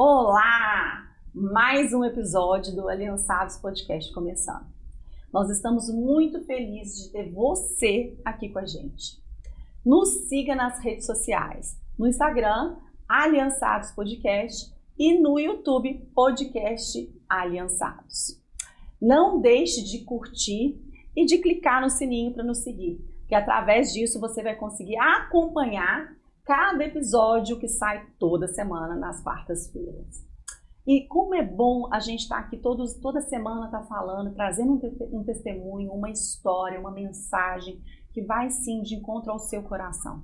Olá! Mais um episódio do Aliançados Podcast começando. Nós estamos muito felizes de ter você aqui com a gente. Nos siga nas redes sociais, no Instagram, Aliançados Podcast, e no YouTube, Podcast Aliançados. Não deixe de curtir e de clicar no sininho para nos seguir, que através disso você vai conseguir acompanhar cada episódio que sai toda semana nas quartas-feiras. E como é bom a gente estar aqui toda semana falando, trazendo um testemunho, uma história, uma mensagem que vai sim de encontro ao seu coração.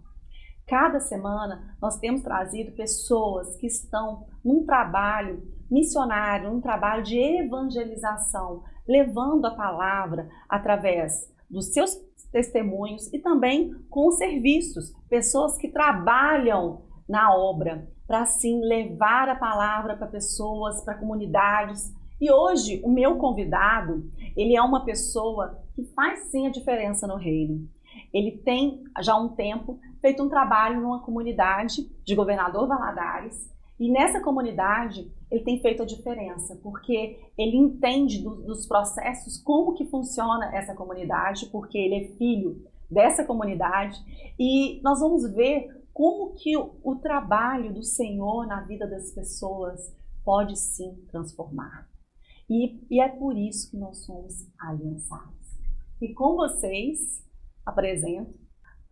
Cada semana nós temos trazido pessoas que estão num trabalho missionário, num trabalho de evangelização, levando a palavra através dos seus testemunhos e também com serviços, pessoas que trabalham na obra para assim levar a palavra para pessoas, para comunidades. E hoje o meu convidado, ele é uma pessoa que faz sim a diferença no reino. Ele tem já há um tempo feito um trabalho numa comunidade de Governador Valadares, e nessa comunidade ele tem feito a diferença, porque ele entende dos processos, como que funciona essa comunidade, porque ele é filho dessa comunidade, e nós vamos ver como que o trabalho do Senhor na vida das pessoas pode sim transformar. E é por isso que nós somos aliançados. E com vocês, apresento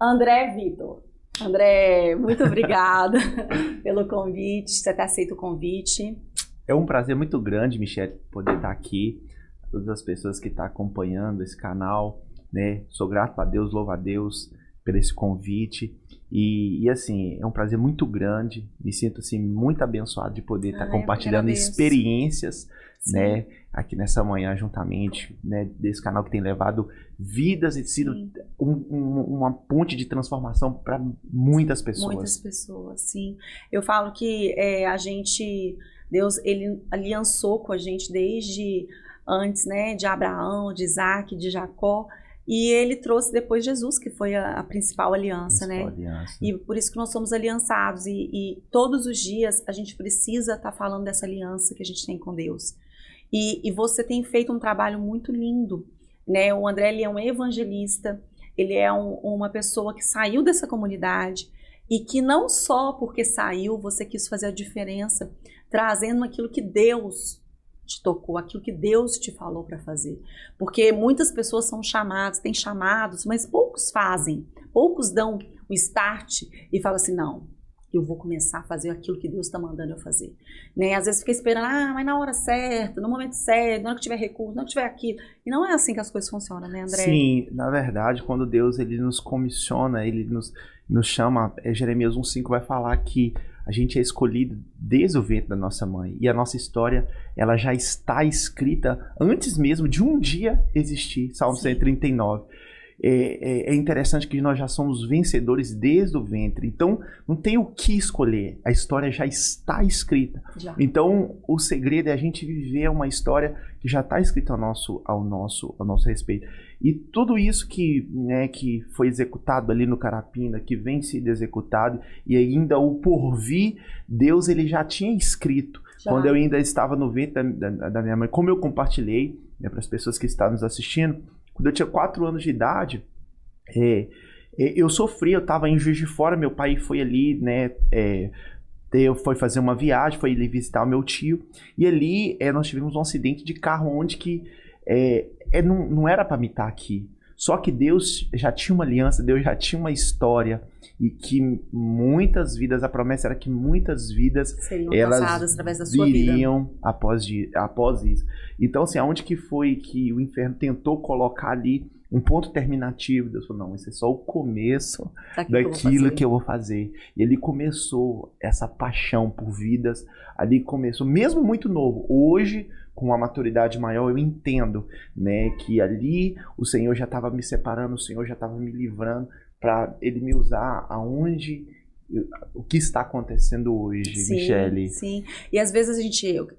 André Vitor. André, muito obrigada pelo convite, você ter aceito o convite. É um prazer muito grande, Michele, poder estar aqui. Todas as pessoas que estão acompanhando esse canal, né? Sou grato a Deus, louvo a Deus por esse convite. E assim, é um prazer muito grande. Me sinto assim, muito abençoado de poder estar compartilhando experiências, né, aqui nessa manhã juntamente, né, desse canal que tem levado vidas e sido uma ponte de transformação para muitas pessoas. Muitas pessoas, sim. Eu falo que Deus, ele aliançou com a gente desde antes, né, de Abraão, de Isaac, de Jacó. E ele trouxe depois Jesus, que foi a principal aliança, né? E por isso que nós somos aliançados. E todos os dias a gente precisa estar falando dessa aliança que a gente tem com Deus. E você tem feito um trabalho muito lindo, né? O André, ele é um evangelista, ele é uma pessoa que saiu dessa comunidade e que não só porque saiu, você quis fazer a diferença, trazendo aquilo que Deus te tocou, aquilo que Deus te falou para fazer. Porque muitas pessoas são chamadas, têm chamados, mas poucos fazem. Poucos dão o start e falam assim, não, eu vou começar a fazer aquilo que Deus está mandando eu fazer. Né? Às vezes fica esperando, mas na hora certa, no momento certo, na hora que tiver recurso, na hora que tiver aquilo. E não é assim que as coisas funcionam, né, André? Sim, na verdade, quando Deus ele nos comissiona, ele nos chama, Jeremias 1,5 vai falar que a gente é escolhido desde o ventre da nossa mãe. E a nossa história, ela já está escrita antes mesmo de um dia existir. Salmo 139. É interessante que nós já somos vencedores desde o ventre. Então, não tem o que escolher. A história já está escrita. Já. Então, o segredo é a gente viver uma história que já está escrita ao nosso respeito. E tudo isso que foi executado ali no Carapina, que vem sendo executado, e ainda o porvir, Deus ele já tinha escrito. Já. Quando eu ainda estava no ventre da minha mãe, como eu compartilhei, né, para as pessoas que estavam nos assistindo, quando eu tinha 4 anos de idade, eu sofri, eu estava em Juiz de Fora, meu pai foi ali, né, foi fazer uma viagem, foi ali visitar o meu tio, e ali nós tivemos um acidente de carro onde que não era para me estar aqui. Só que Deus já tinha uma aliança, Deus já tinha uma história, e que muitas vidas, a promessa era que muitas vidas seriam passadas através da sua vida. Viriam após isso. Então, assim, aonde que foi que o inferno tentou colocar ali um ponto terminativo? Deus falou, não, esse é só o começo daquilo que eu vou fazer. E ele começou essa paixão por vidas, ali começou, mesmo muito novo, hoje, com uma maturidade maior, eu entendo, né, que ali o Senhor já estava me separando, o Senhor já estava me livrando para ele me usar o que está acontecendo hoje, sim, Michele. Sim, e às vezes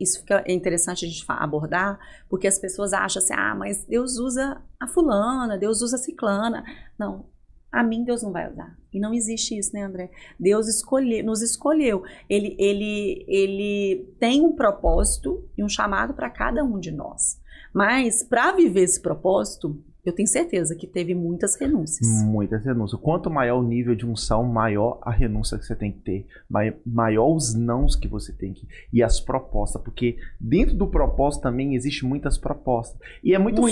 isso fica interessante a gente abordar, porque as pessoas acham assim, mas Deus usa a fulana, Deus usa a ciclana. Não, a mim Deus não vai usar. E não existe isso, né, André? Deus nos escolheu. Ele tem um propósito e um chamado para cada um de nós. Mas, para viver esse propósito, eu tenho certeza que teve muitas renúncias. Muitas renúncias. Quanto maior o nível de unção, maior a renúncia que você tem que ter. Maior os nãos que você tem que... E as propostas. Porque dentro do propósito também existe muitas propostas. E é muito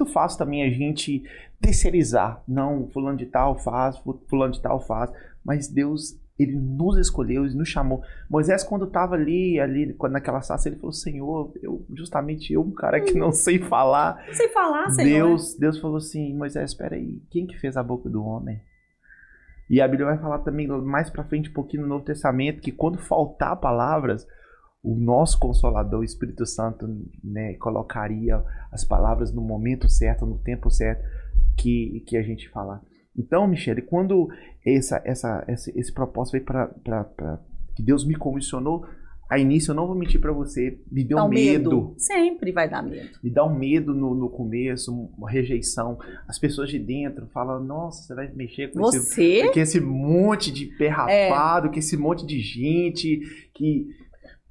fácil também a gente terceirizar. Não, fulano de tal faz, fulano de tal faz. Mas Deus... Ele nos escolheu, ele nos chamou. Moisés, quando estava ali naquela sarça, ele falou, Senhor, justamente eu, um cara que não sei falar. Não sei falar, Senhor. Deus falou assim, Moisés, espera aí, quem que fez a boca do homem? E a Bíblia vai falar também, mais pra frente, um pouquinho no Novo Testamento, que quando faltar palavras, o nosso Consolador, o Espírito Santo, né, colocaria as palavras no momento certo, no tempo certo, que a gente falar. Então, Michele, quando esse propósito veio para que Deus me comissionou, a início, eu não vou mentir para você, me deu um medo. Sempre vai dar medo. Me dá um medo no começo, uma rejeição. As pessoas de dentro falam, nossa, você vai mexer com esse monte de pé rapado, com esse monte de gente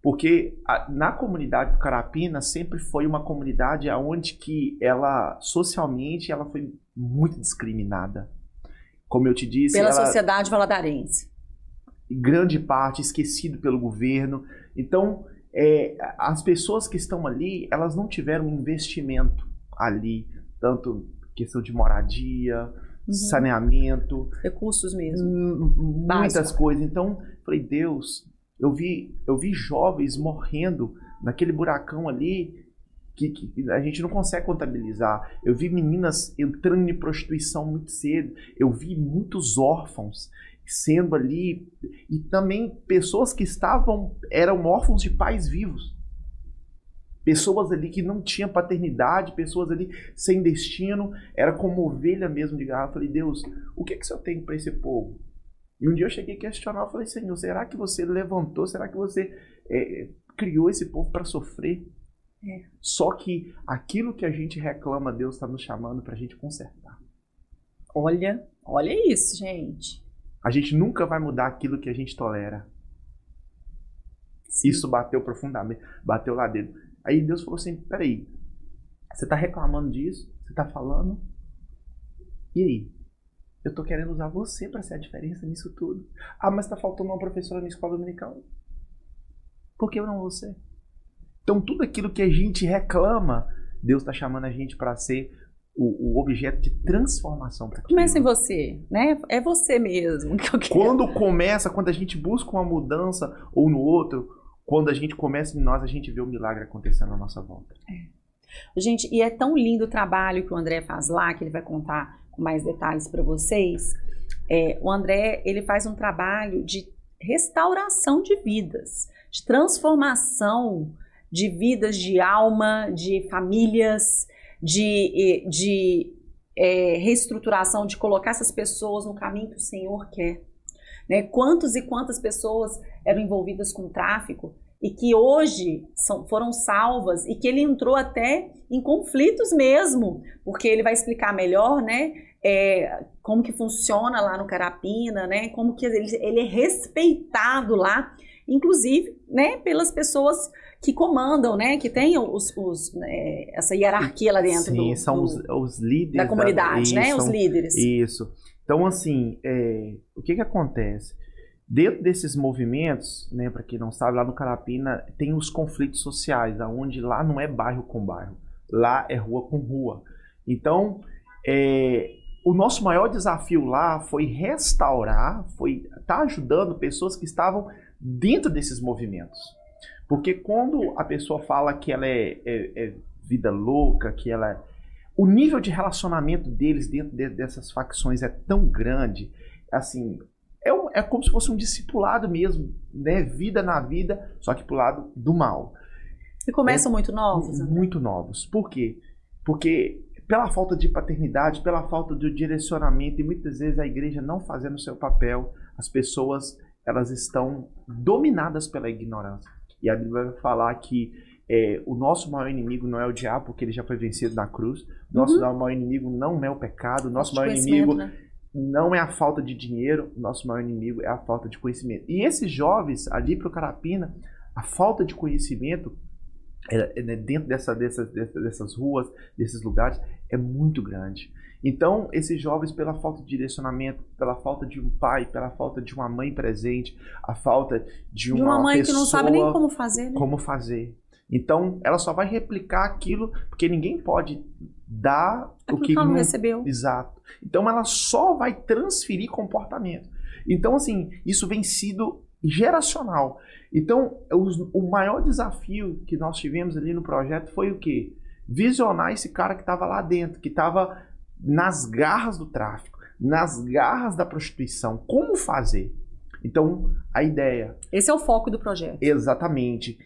Porque na comunidade do Carapina sempre foi uma comunidade onde que ela, socialmente, ela foi muito discriminada. Como eu te disse... Pela sociedade valadarense. Grande parte esquecido pelo governo. Então, as pessoas que estão ali, elas não tiveram investimento ali. Tanto questão de moradia, saneamento. Recursos mesmo. Muitas coisas. Então, falei, Deus, eu vi jovens morrendo naquele buracão ali que a gente não consegue contabilizar. Eu vi meninas entrando em prostituição muito cedo. Eu vi muitos órfãos sendo ali. E também pessoas que eram órfãos de pais vivos. Pessoas ali que não tinham paternidade, pessoas ali sem destino. Era como ovelha mesmo de garra. Eu falei, Deus, o que o Senhor tem para esse povo? E um dia eu cheguei a questionar, eu falei, Senhor, será que você levantou, será que você criou esse povo para sofrer? Só que aquilo que a gente reclama, Deus está nos chamando para a gente consertar. Olha isso, gente. A gente nunca vai mudar aquilo que a gente tolera. Sim. Isso bateu profundamente, bateu lá dentro. Aí Deus falou assim, peraí, você está reclamando disso? Você está falando? E aí? Eu estou querendo usar você para ser a diferença nisso tudo. Ah, mas está faltando uma professora na escola dominical. Por que não você? Então tudo aquilo que a gente reclama, Deus está chamando a gente para ser o objeto de transformação. Começa em você, né? É você mesmo que eu quero. Quando a gente busca uma mudança ou no outro, quando a gente começa em nós, a gente vê o milagre acontecendo à nossa volta. Gente, e é tão lindo o trabalho que o André faz lá, que ele vai contar com mais detalhes para vocês. O André, ele faz um trabalho de restauração de vidas, de transformação de vidas, de alma, de famílias, de reestruturação, de colocar essas pessoas no caminho que o Senhor quer. Né? Quantas e quantas pessoas eram envolvidas com tráfico e que hoje foram salvas e que ele entrou até em conflitos mesmo, porque ele vai explicar melhor, né, como que funciona lá no Carapina, né, como que ele é respeitado lá, inclusive, né, pelas pessoas que comandam, né, que tem essa hierarquia lá dentro. Sim, são os líderes da comunidade, né, os líderes. Isso. Então, assim, o que acontece? Dentro desses movimentos, né, para quem não sabe, lá no Carapina tem os conflitos sociais, onde lá não é bairro com bairro, lá é rua com rua. Então, o nosso maior desafio lá foi restaurar, foi estar ajudando pessoas que estavam dentro desses movimentos. Porque quando a pessoa fala que ela é vida louca, que ela... O nível de relacionamento deles dentro dessas facções é tão grande, assim... É como se fosse um discipulado mesmo, né? Vida na vida, só que pro lado do mal. E começam muito novos? Né? Muito novos. Por quê? Porque pela falta de paternidade, pela falta de direcionamento, e muitas vezes a igreja não fazendo o seu papel, as pessoas elas estão dominadas pela ignorância. E a Bíblia vai falar que o nosso maior inimigo não é o diabo, porque ele já foi vencido na cruz. Nosso maior inimigo não é o pecado. Nosso maior inimigo... Né? não é a falta de dinheiro, o nosso maior inimigo é a falta de conhecimento. E esses jovens ali para o Carapina, a falta de conhecimento dentro dessas ruas, desses lugares, é muito grande. Então, esses jovens, pela falta de direcionamento, pela falta de um pai, pela falta de uma mãe presente, a falta de uma mãe pessoa, que não sabe nem como fazer, né? Como fazer. Então, ela só vai replicar aquilo, porque ninguém pode dar o que ela não recebeu. Exato. Então, ela só vai transferir comportamento. Então, assim, isso vem sido geracional. Então, o maior desafio que nós tivemos ali no projeto foi o quê? Visionar esse cara que estava lá dentro, que estava nas garras do tráfico, nas garras da prostituição. Como fazer? Então, a ideia... Esse é o foco do projeto. Exatamente.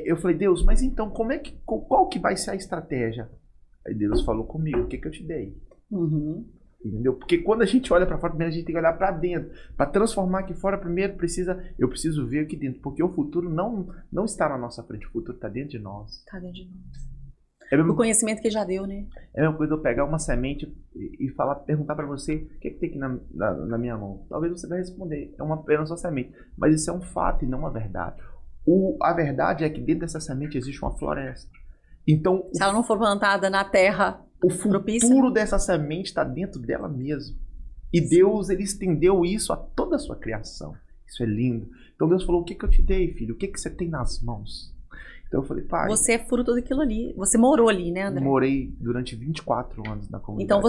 Eu falei, Deus, mas então, qual que vai ser a estratégia? Aí Deus falou comigo, o que eu te dei? Uhum. Entendeu? Porque quando a gente olha para fora, primeiro a gente tem que olhar para dentro. Para transformar aqui fora, primeiro eu preciso ver aqui dentro. Porque o futuro não está na nossa frente, o futuro está dentro de nós. Está dentro de nós. O conhecimento que já deu, né? É a mesma coisa eu pegar uma semente e perguntar para você o que tem aqui na minha mão. Talvez você vai responder, é apenas uma semente. Mas isso é um fato e não uma verdade. A verdade é que dentro dessa semente existe uma floresta. Então, se ela não for plantada na terra propícia, o futuro dessa semente está dentro dela mesmo. E Deus, ele estendeu isso a toda a sua criação. Isso é lindo. Então Deus falou, o que eu te dei, filho? O que você tem nas mãos? Então eu falei, pai... Você é fruto daquilo ali. Você morou ali, né, André? Morei durante 24 anos na comunidade. Então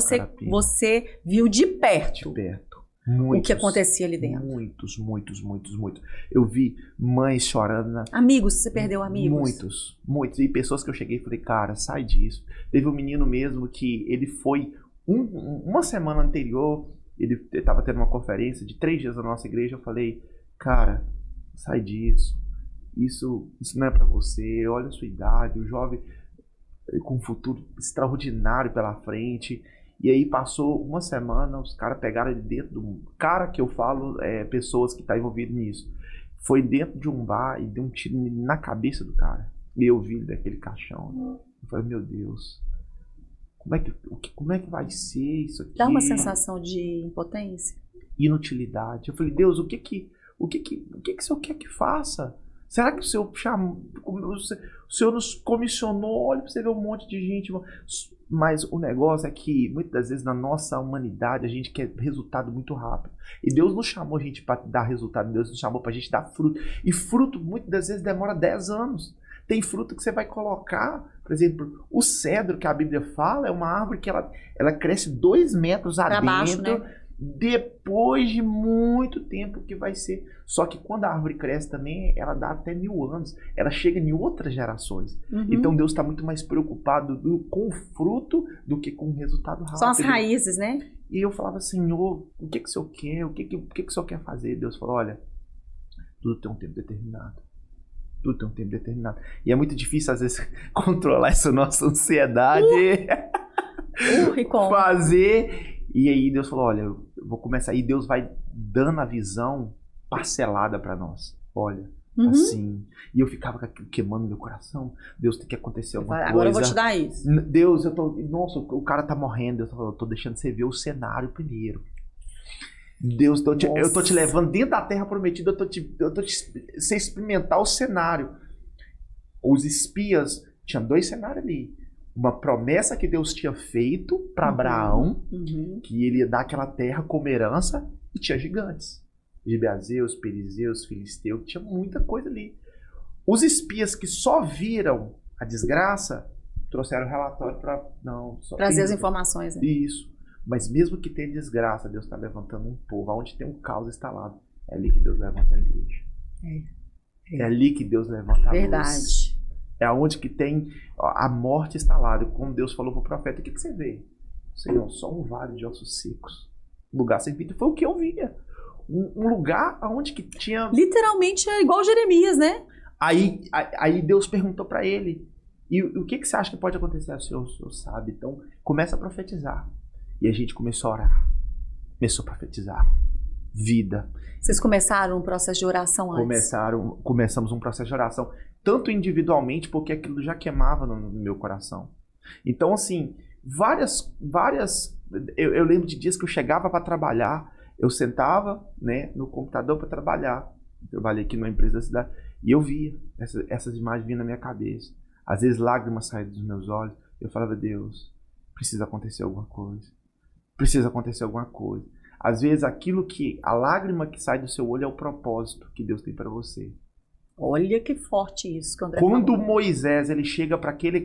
você viu de perto. De perto. O que acontecia ali dentro. Muitos. Eu vi mães chorando. Amigos, você perdeu amigos? Muitos. E pessoas que eu cheguei e falei, cara, sai disso. Teve um menino mesmo que ele foi, uma semana anterior, ele estava tendo uma conferência de 3 dias na nossa igreja. Eu falei, cara, sai disso. Isso não é pra você. Olha a sua idade, o jovem com um futuro extraordinário pela frente. E aí passou uma semana, os caras pegaram ele dentro do... Cara que eu falo, pessoas que estão envolvidas nisso. Foi dentro de um bar e deu um tiro na cabeça do cara. E eu vi ele daquele caixão. Eu falei, meu Deus, como é que vai ser isso aqui? Dá uma sensação de impotência? Inutilidade. Eu falei, Deus, o que o Senhor quer que faça? Será que o Senhor nos comissionou? Olha para você ver um monte de gente. Mas o negócio é que muitas das vezes na nossa humanidade a gente quer resultado muito rápido. E Deus não chamou a gente para dar resultado, Deus nos chamou para a gente dar fruto. E fruto muitas das vezes demora 10 anos. Tem fruto que você vai colocar, por exemplo, o cedro que a Bíblia fala é uma árvore que ela cresce 2 metros adentro, baixo, né? Depois de muito tempo que vai ser. Só que quando a árvore cresce também, ela dá até 1000 anos. Ela chega em outras gerações. Uhum. Então Deus está muito mais preocupado com o fruto do que com o resultado rápido. São as raízes, né? E eu falava, Senhor, o que o Senhor quer? O que o Senhor quer fazer? Deus falou, olha, tudo tem um tempo determinado. Tudo tem um tempo determinado. E é muito difícil, às vezes, controlar essa nossa ansiedade. Fazer... E aí Deus falou, olha, eu vou começar. E Deus vai dando a visão parcelada para nós. Olha, assim. E eu ficava queimando meu coração. Deus, tem que acontecer alguma coisa. Agora eu vou te dar isso. Deus, nossa, o cara tá morrendo. Deus falou, eu tô deixando você ver o cenário primeiro. Deus, eu tô te levando dentro da terra prometida. Você experimentar o cenário. Os espias, tinha 2 cenários ali. Uma promessa que Deus tinha feito para Abraão, que ele ia dar aquela terra como herança, e tinha gigantes. Gibeazeus, Perizeus, Filisteus, tinha muita coisa ali. Os espias que só viram a desgraça, trouxeram o relatório para... trazer as informações. Né? Isso. Mas mesmo que tenha desgraça, Deus está levantando um povo. Onde tem um caos instalado, é ali que Deus levanta a igreja. É ali que Deus levanta a luz. Verdade. É onde que tem a morte instalada. Como Deus falou para o profeta, o que você vê? Senhor, só um vale de ossos secos. Um lugar sem vida. Foi o que eu via. Um lugar onde que tinha... Literalmente é igual Jeremias, né? Aí Deus perguntou para ele, e o que você acha que pode acontecer? O senhor sabe. Então, começa a profetizar. E a gente começou a orar. Começou a profetizar. Vida. Vocês começaram um processo de oração antes? Começamos um processo de oração. Tanto individualmente, porque aquilo já queimava no meu coração. Então, assim, Eu lembro de dias que eu chegava para trabalhar, eu sentava, né, no computador para trabalhar. Eu trabalhei aqui numa empresa da cidade e eu via essas imagens vindo na minha cabeça. Às vezes lágrimas saíam dos meus olhos. Eu falava, Deus, precisa acontecer alguma coisa. Precisa acontecer alguma coisa. Às vezes a lágrima que sai do seu olho é o propósito que Deus tem para você. Olha que forte isso que o André Quando falou, né? Moisés ele chega para aquele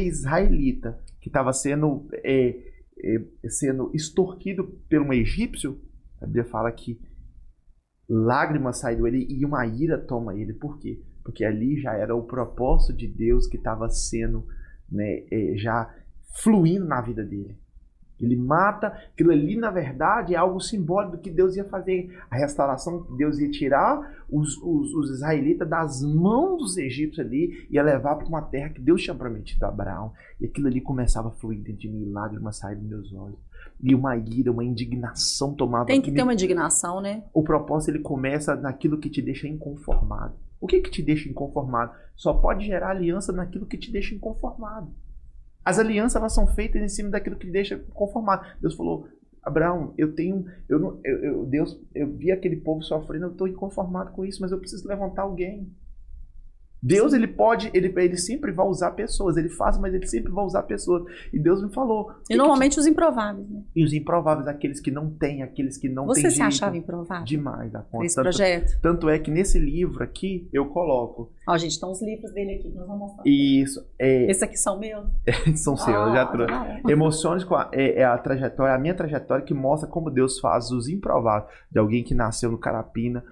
israelita que estava sendo extorquido por um egípcio, a Bíblia fala que lágrimas saem dele e uma ira toma ele. Por quê? Porque ali já era o propósito de Deus que estava sendo, né, já fluindo na vida dele. Ele mata, aquilo ali na verdade é algo simbólico do que Deus ia fazer, a restauração que Deus ia tirar os israelitas das mãos dos egípcios ali, ia levar para uma terra que Deus tinha prometido a Abraão, e aquilo ali começava a fluir dentro de mim, lágrimas saíram dos meus olhos, e uma ira, uma indignação tomava. Tem que ter uma indignação, né? O propósito ele começa naquilo que te deixa inconformado. O que te deixa inconformado? Só pode gerar aliança naquilo que te deixa inconformado. As alianças elas são feitas em cima daquilo que deixa conformado. Deus falou, Abraão, eu vi aquele povo sofrendo, eu estou inconformado com isso, mas eu preciso levantar alguém. Deus, ele sempre vai usar pessoas, ele faz, mas ele sempre vai usar pessoas. E Deus me falou. E normalmente os improváveis, né? E os improváveis, aqueles que não têm, aqueles que não têm Você jeito. se achava improvável? Demais da conta. Esse projeto? Tanto é que nesse livro aqui, eu coloco. Ó, gente, estão os livros dele aqui que nós vamos mostrar. Isso. Esses aqui são meus? São seus, eu já trouxe. Emoções com a minha trajetória que mostra como Deus faz os improváveis. De alguém que nasceu no Carapina,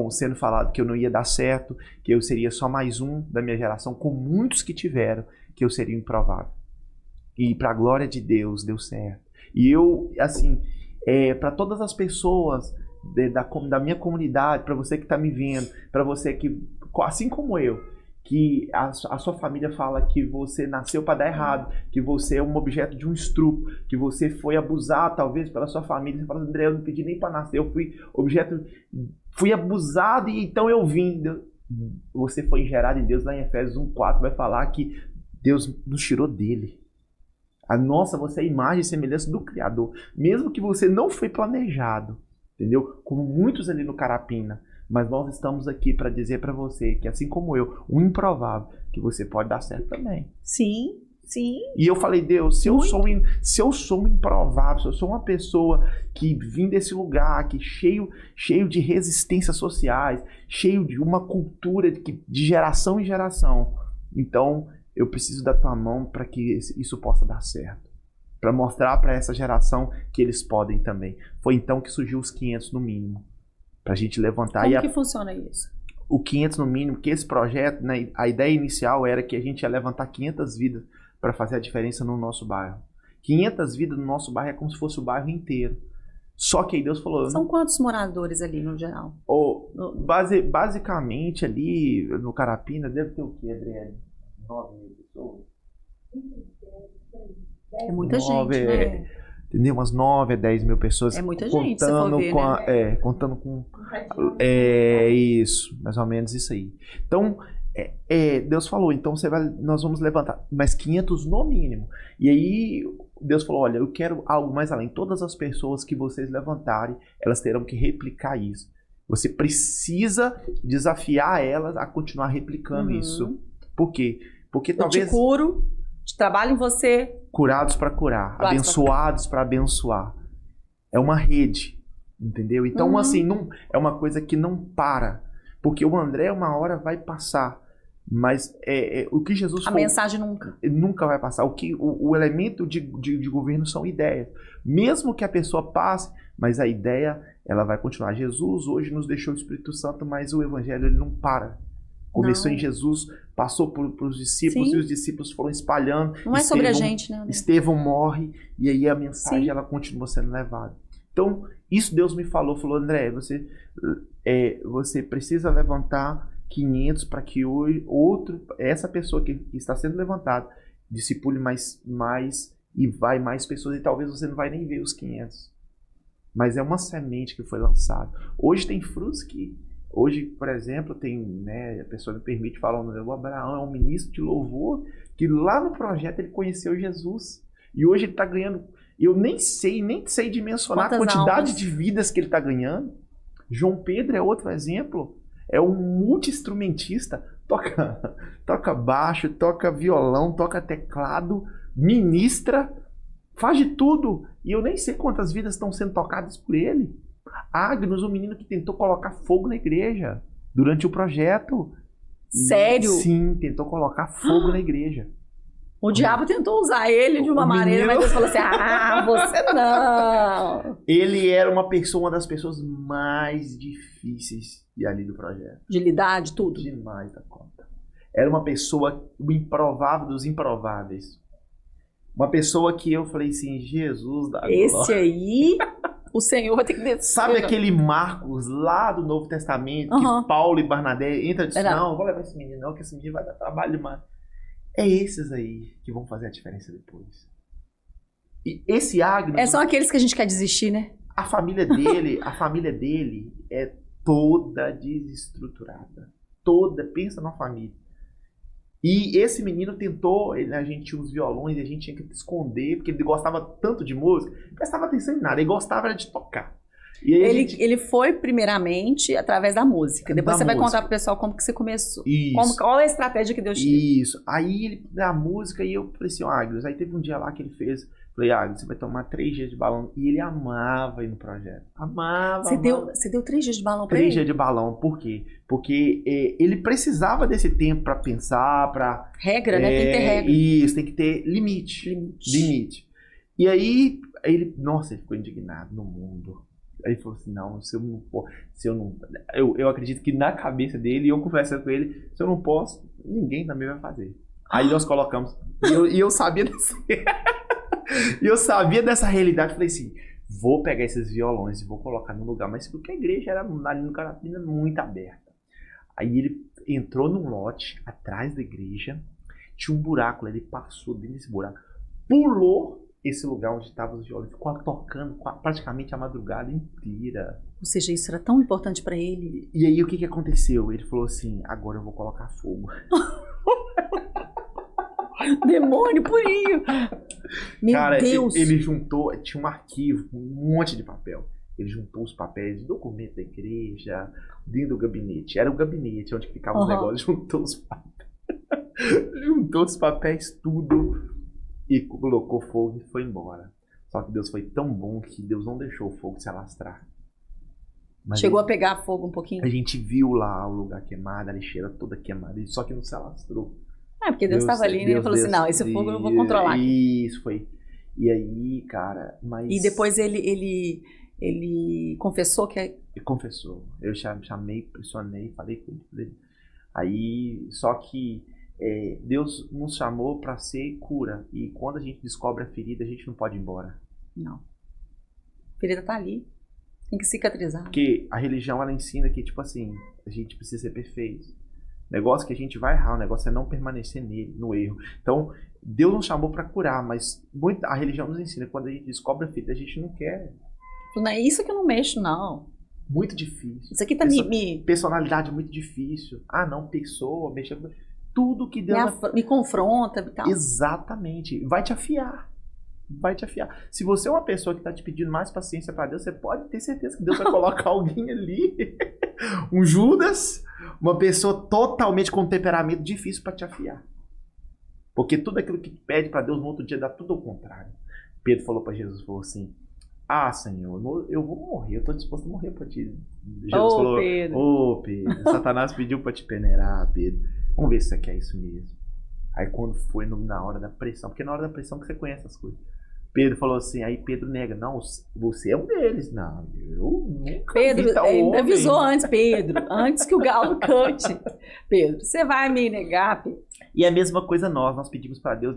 sendo falado que eu não ia dar certo, que eu seria só mais um da minha geração, com muitos que tiveram, que eu seria improvável. E para a glória de Deus, deu certo. E eu, assim, para todas as pessoas da minha comunidade, para você que está me vendo, para você que, assim como eu, que a sua família fala que você nasceu para dar errado, que você é um objeto de um estupro, que você foi abusado talvez pela sua família, você fala, André, eu não pedi nem para nascer, eu fui abusado e então eu vim. Você foi gerado em Deus. Lá em Efésios 1:4 vai falar que Deus nos tirou dele. Você é a imagem e semelhança do Criador. Mesmo que você não foi planejado, entendeu? Como muitos ali no Carapina. Mas nós estamos aqui para dizer para você que, assim como eu, o improvável, que você pode dar certo também. Sim. Sim. E eu falei, Deus, se eu sou um improvável, se eu sou uma pessoa que vim desse lugar, que cheio de resistências sociais, cheio de uma cultura de geração em geração, então eu preciso da tua mão para que isso possa dar certo. Para mostrar para essa geração que eles podem também. Foi então que surgiu os 500 no mínimo. Para a gente levantar. Como que funciona isso? O 500 no mínimo, que esse projeto, né, a ideia inicial era que a gente ia levantar 500 vidas para fazer a diferença no nosso bairro. 500 vidas no nosso bairro é como se fosse o bairro inteiro. Só que aí Deus falou... São quantos moradores ali no geral? Basicamente ali no Carapina deve ter o quê, Adriane? 9 mil pessoas? É muita gente, né? Entendeu? Umas 9 a 10 mil pessoas. É muita gente, se for ver, né? Contando com... isso, mais ou menos isso aí. Então... Deus falou, então nós vamos levantar mais 500 no mínimo. E aí Deus falou, olha, eu quero algo mais além. Todas as pessoas que vocês levantarem, elas terão que replicar isso. Você precisa desafiar elas a continuar replicando isso. Por quê? Porque talvez... Eu te curo, te trabalho em você. Curados para curar, abençoados para abençoar. É uma rede, entendeu? Então, assim, não, é uma coisa que não para. Porque o André, uma hora vai passar. Mas o que Jesus falou... A mensagem nunca vai passar. O elemento de governo são ideias. Mesmo que a pessoa passe, mas a ideia ela vai continuar. Jesus hoje nos deixou o Espírito Santo, mas o Evangelho ele não para. Começou em Jesus, passou para os discípulos, e os discípulos foram espalhando. Não é sobre a gente, né? Estevão morre, e aí a mensagem ela continua sendo levada. Então, isso Deus me falou, André, você precisa levantar 500 para que essa pessoa que está sendo levantada discipule mais e vai mais pessoas, e talvez você não vai nem ver os 500. Mas é uma semente que foi lançada. Hoje tem frutos que Hoje, por exemplo, tem, né, a pessoa me permite falar, o Abraão é um ministro de louvor, que lá no projeto ele conheceu Jesus. E hoje ele está ganhando, eu nem sei dimensionar a quantidade de vidas que ele está ganhando. João Pedro é outro exemplo, é um multi-instrumentista, toca baixo, toca violão, toca teclado, ministra, faz de tudo. E eu nem sei quantas vidas estão sendo tocadas por ele. Agnus, um menino que tentou colocar fogo na igreja durante o projeto. Sério? Sim, tentou colocar fogo na igreja. O diabo tentou usar ele de uma maneira, mas Deus falou assim, você não. Ele era uma das pessoas mais difíceis ali do projeto. De lidar, de tudo? Demais da conta. Era uma pessoa, o improvável dos improváveis. Uma pessoa que eu falei assim, Jesus da glória. Esse aí, o Senhor vai ter que descer. Sabe aquele Marcos lá do Novo Testamento, que Paulo e Barnabé entram e dizem, não, vou levar esse menino não, que esse menino vai dar trabalho demais. É esses aí que vão fazer a diferença depois. E esse Agnus... São aqueles que a gente quer desistir, né? A família dele é toda desestruturada. Pensa numa família. E esse menino tentou, a gente tinha uns violões e a gente tinha que esconder, porque ele gostava tanto de música, não prestava atenção em nada, ele gostava de tocar. E aí ele foi primeiramente através da música, depois você vai contar pro pessoal como que você começou. Qual é a estratégia que Deus tinha. Isso, aí ele, da música, e eu falei assim, Agnus, aí teve um dia lá que ele fez, falei, Agnus, você vai tomar 3 dias de balão, e ele amava ir no projeto, amava. Você deu 3 dias de balão pra ele? 3 dias de balão, por quê? Porque ele precisava desse tempo pra pensar, pra... Regra, né? Tem que ter regra. Isso, tem que ter limite. E aí, ele ficou indignado no mundo. Aí ele falou assim, não, eu acredito que na cabeça dele, eu conversando com ele, se eu não posso, ninguém também vai fazer. Aí nós colocamos, e eu sabia dessa realidade, falei assim, vou pegar esses violões e vou colocar no lugar, mas porque a igreja era ali no Carapina muito aberta. Aí ele entrou num lote atrás da igreja, tinha um buraco, ele passou dentro desse buraco, pulou esse lugar onde estavam os violões, ficou tocando praticamente a madrugada inteira. Ou seja, isso era tão importante pra ele. E aí o que aconteceu? Ele falou assim, agora eu vou colocar fogo. Demônio, purinho. Meu Deus. Ele juntou, tinha um arquivo, um monte de papel. Ele juntou os papéis de documento da igreja, dentro do gabinete. Era o gabinete onde ficavam os negócios, juntou os papéis, tudo. E colocou fogo e foi embora. Só que Deus foi tão bom que Deus não deixou o fogo se alastrar. Mas chegou a pegar fogo um pouquinho? A gente viu lá o lugar queimado, a lixeira toda queimada, só que não se alastrou. Porque Deus estava ali, né? Ele falou assim, não, esse fogo eu não vou controlar aqui. Isso, foi. E aí, cara, mas... E depois ele confessou que... Ele confessou. Eu chamei, pressionei, falei com ele. Aí, só que... Deus nos chamou para ser cura, e quando a gente descobre a ferida, a gente não pode ir embora. Não. A ferida tá ali, tem que cicatrizar. Porque a religião, ela ensina que, tipo assim, a gente precisa ser perfeito. Negócio que a gente vai errar, o negócio é não permanecer no erro. Então, Deus nos chamou para curar, mas a religião nos ensina que quando a gente descobre a ferida, a gente não quer. Não é isso que eu não mexo, não. Muito difícil. Isso aqui tá personalidade muito difícil. Não, pessoa, mexer com... Tudo que Deus... Me confronta e tal. Exatamente. Vai te afiar. Se você é uma pessoa que está te pedindo mais paciência para Deus, você pode ter certeza que Deus vai colocar alguém ali. Um Judas. Uma pessoa totalmente com um temperamento difícil para te afiar. Porque tudo aquilo que pede para Deus no outro dia dá tudo ao contrário. Pedro falou para Jesus, falou assim, Senhor, eu vou morrer, eu estou disposto a morrer para ti. Jesus falou, Pedro, Satanás pediu para te peneirar, Pedro. Vamos ver se você quer isso mesmo. Aí quando foi na hora da pressão, porque na hora da pressão que você conhece as coisas. Pedro falou assim, aí Pedro nega, não, você é um deles. Não, eu nunca Pedro, ele avisou antes, Pedro, antes que o galo cante. Pedro, você vai me negar, Pedro? E é a mesma coisa nós pedimos para Deus,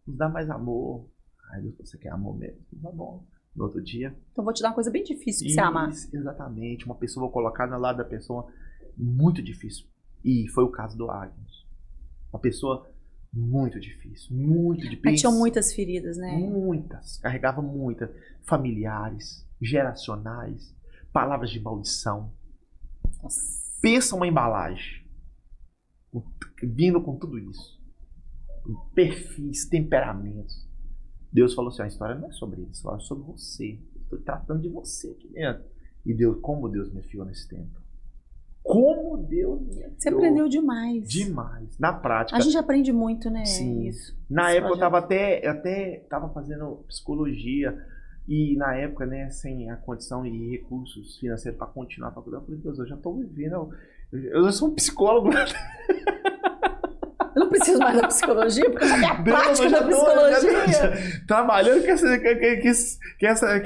nos dá mais amor. Aí Deus, você quer amor mesmo? Tá bom. No outro dia. Então vou te dar uma coisa bem difícil pra você amar. Exatamente, uma pessoa, vou colocar no lado da pessoa, muito difícil. E foi o caso do Agnus. Uma pessoa muito difícil. Mas tinham muitas feridas, né? Muitas. Carregava muitas. Familiares, geracionais, palavras de maldição. Nossa. Pensa uma embalagem. Vindo com tudo isso. Perfis, temperamentos. Deus falou assim, a história não é sobre isso, a história é sobre você. Estou tratando de você aqui dentro. E Deus, como Deus me enfiou nesse tempo. Como Deus me enfiou. Você aprendeu demais. Demais. Na prática. A gente aprende muito, né? Sim. Isso. Na época eu até estava fazendo psicologia. E na época, né, sem a condição e recursos financeiros para continuar a faculdade, eu falei, Deus, eu já estou vivendo. Eu sou um psicólogo. Eu não preciso mais da psicologia, porque eu já tenho a prática da psicologia. Trabalhando com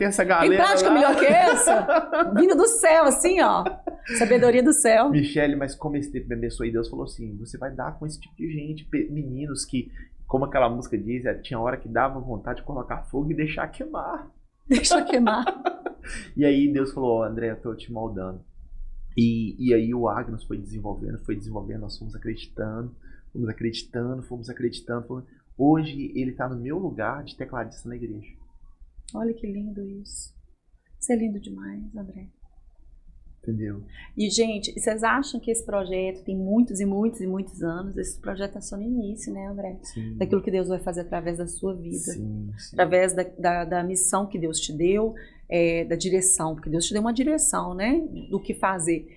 essa galera. Tem prática lá. melhor que essa? Vindo do céu, assim, ó. Sabedoria do céu. Michele, mas como esse tempo me abençoou, e Deus falou assim, você vai dar com esse tipo de gente, meninos que, como aquela música diz, tinha hora que dava vontade de colocar fogo e deixar queimar. Deixa queimar. E aí Deus falou, André, eu tô te moldando. E aí o Agnos foi desenvolvendo, nós fomos acreditando. Hoje ele está no meu lugar de tecladista na igreja. Olha que lindo isso. Isso é lindo demais, André. Entendeu? E, gente, vocês acham que esse projeto tem muitos e muitos e muitos anos? Esse projeto é só no início, né, André? Sim. Daquilo que Deus vai fazer através da sua vida. Sim. Através da missão que Deus te deu, da direção. Porque Deus te deu uma direção, né? Do que fazer.